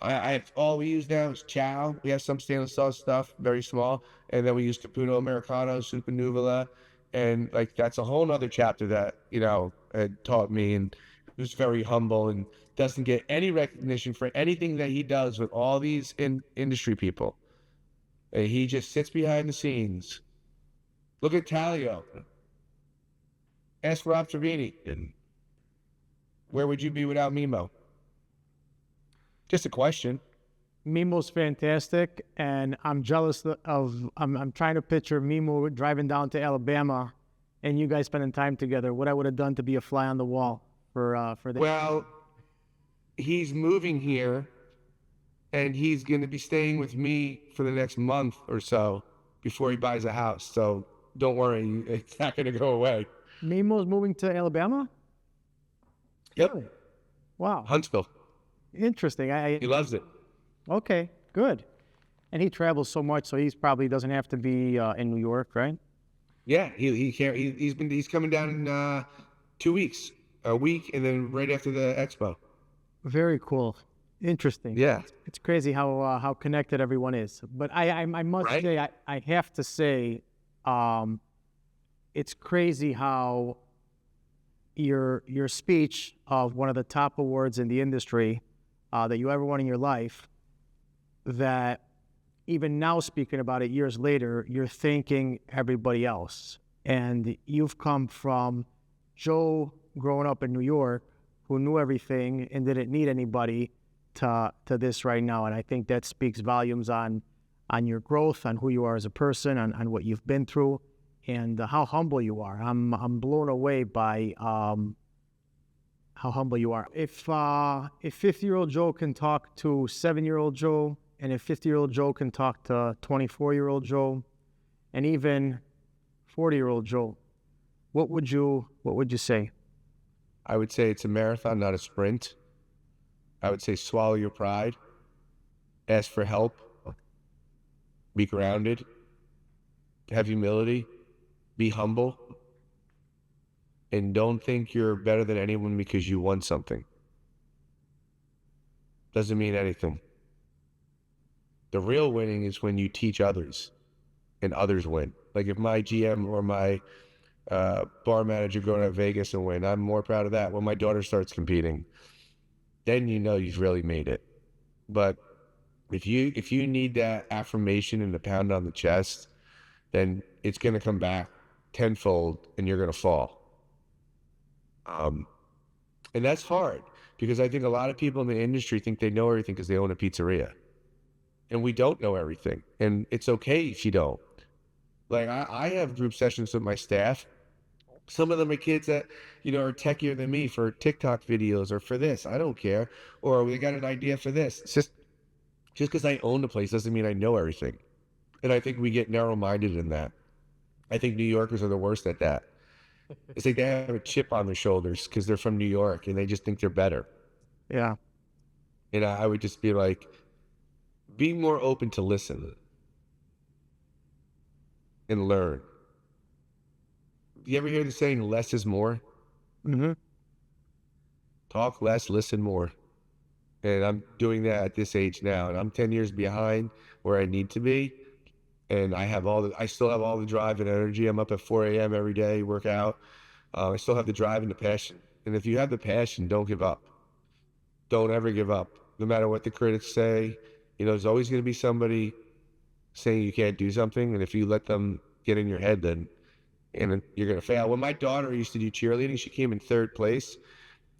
I have all we use now is chow. We have some stainless steel stuff, very small. And then we use Caputo Americano, Supernuvula. And like, that's a whole nother chapter that, you know, had taught me. And who's very humble and doesn't get any recognition for anything that he does with all these industry people. He just sits behind the scenes. Look at Talio. Ask Rob Trevini. Where would you be without Mimo? Just a question. Mimo's fantastic, and I'm jealous of. I'm trying to picture Mimo driving down to Alabama, and you guys spending time together. What I would have done to be a fly on the wall for this. Well, he's moving here, and he's going to be staying with me for the next month or so before he buys a house. So don't worry, it's not going to go away. Mimo's moving to Alabama? Yep. Really? Wow. Huntsville. Interesting. He loves it. Okay, good. And he travels so much, so he's probably doesn't have to be in New York, right? Yeah, he can't. He's coming down in 2 weeks, a week, and then right after the expo. Very cool. Interesting. Yeah. It's crazy how connected everyone is. But I must Right? say, I have to say, it's crazy how your speech of one of the top awards in the industry that you ever won in your life, that even now speaking about it years later, you're thanking everybody else. And you've come from Joe growing up in New York, who knew everything and didn't need anybody, to this right now. And I think that speaks volumes on your growth, on who you are as a person, on what you've been through, and how humble you are. I'm blown away by how humble you are. If 50-year-old Joe can talk to 7-year-old Joe, and if 50-year-old Joe can talk to 24-year-old Joe, and even 40-year-old Joe, what would you say? I would say it's a marathon, not a sprint. I would say swallow your pride, ask for help, be grounded, have humility, be humble, and don't think you're better than anyone because you won something. Doesn't mean anything. The real winning is when you teach others and others win. Like if my GM or my bar manager go to Vegas and win, I'm more proud of that. When my daughter starts competing, then you know you've really made it. But if you need that affirmation and the pound on the chest, then it's going to come back tenfold and you're going to fall. And that's hard because I think a lot of people in the industry think they know everything because they own a pizzeria. And we don't know everything. And it's okay if you don't. Like I have group sessions with my staff. Some of them are kids that, are techier than me for TikTok videos or for this. I don't care. Or we got an idea for this. It's just because I own the place doesn't mean I know everything. And I think we get narrow-minded in that. I think New Yorkers are the worst at that. It's like they have a chip on their shoulders because they're from New York and they just think they're better. Yeah. And I would just be like, be more open to listen and learn. You ever hear the saying, less is more? Mm-hmm. Talk less, listen more. And I'm doing that at this age now. And I'm 10 years behind where I need to be. And I still have all the drive and energy. I'm up at 4 a.m. every day, work out. I still have the drive and the passion. And if you have the passion, don't give up. Don't ever give up. No matter what the critics say, there's always going to be somebody saying you can't do something. And if you let them get in your head, then you're going to fail. When my daughter used to do cheerleading, she came in 3rd place.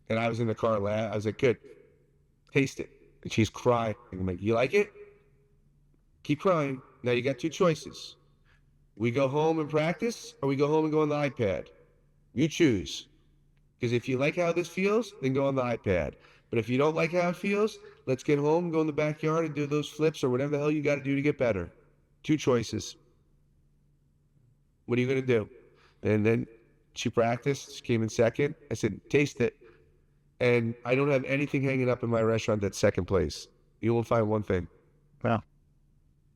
And I was in the car I was like, good, taste it. And she's crying. I'm like, you like it? Keep crying. Now you got 2 choices. We go home and practice, or we go home and go on the iPad. You choose. Because if you like how this feels, then go on the iPad. But if you don't like how it feels, let's get home and go in the backyard and do those flips or whatever the hell you got to do to get better. 2 choices. What are you going to do? And then she practiced. She came in 2nd. I said, taste it. And I don't have anything hanging up in my restaurant that's 2nd place. You won't find one thing. Wow.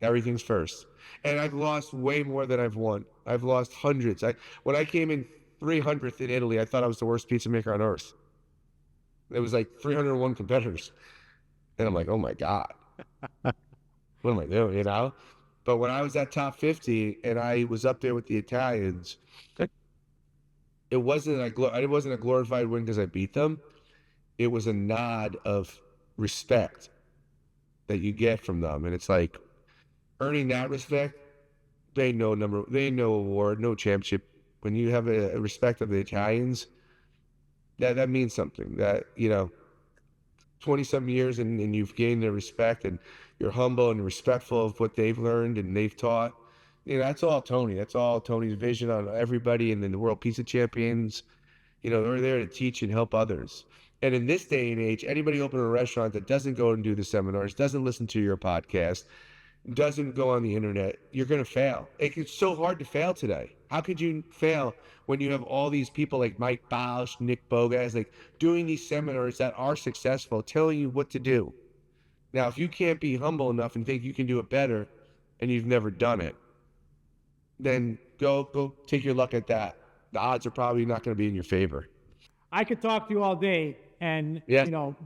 Everything's 1st. And I've lost way more than I've won. I've lost hundreds. When I came in 300th in Italy, I thought I was the worst pizza maker on earth. It was like 301 competitors. And I'm like, oh my God. What am I doing, But when I was at top 50 and I was up there with the Italians, it wasn't a glorified win because I beat them. it was a nod of respect that you get from them. And it's like earning that respect, they ain't no award, no championship. When you have a respect of the Italians, that means something. That, 20-some years and you've gained their respect and you're humble and respectful of what they've learned and they've taught. That's all Tony. That's all Tony's vision on everybody. And then the World Pizza Champions, they're there to teach and help others. And in this day and age, anybody open a restaurant that doesn't go and do the seminars, doesn't listen to your podcast, doesn't go on the internet, you're going to fail. It's so hard to fail today. How could you fail when you have all these people like Mike Bausch, Nick Bogas, like doing these seminars that are successful, telling you what to do? Now, if you can't be humble enough and think you can do it better and you've never done it, then go take your luck at that. The odds are probably not going to be in your favor. I could talk to you all day, and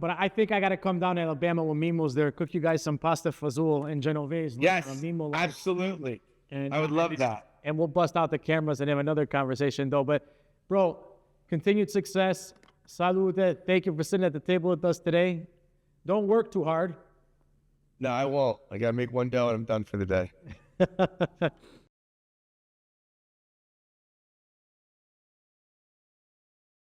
but I think I got to come down to Alabama when Mimo's there, cook you guys some pasta fazool and Genovese. Yes, absolutely. And I would love that. And we'll bust out the cameras and have another conversation, though. But, bro, continued success. Salute. Thank you for sitting at the table with us today. Don't work too hard. No, I won't. I got to make one dough and I'm done for the day.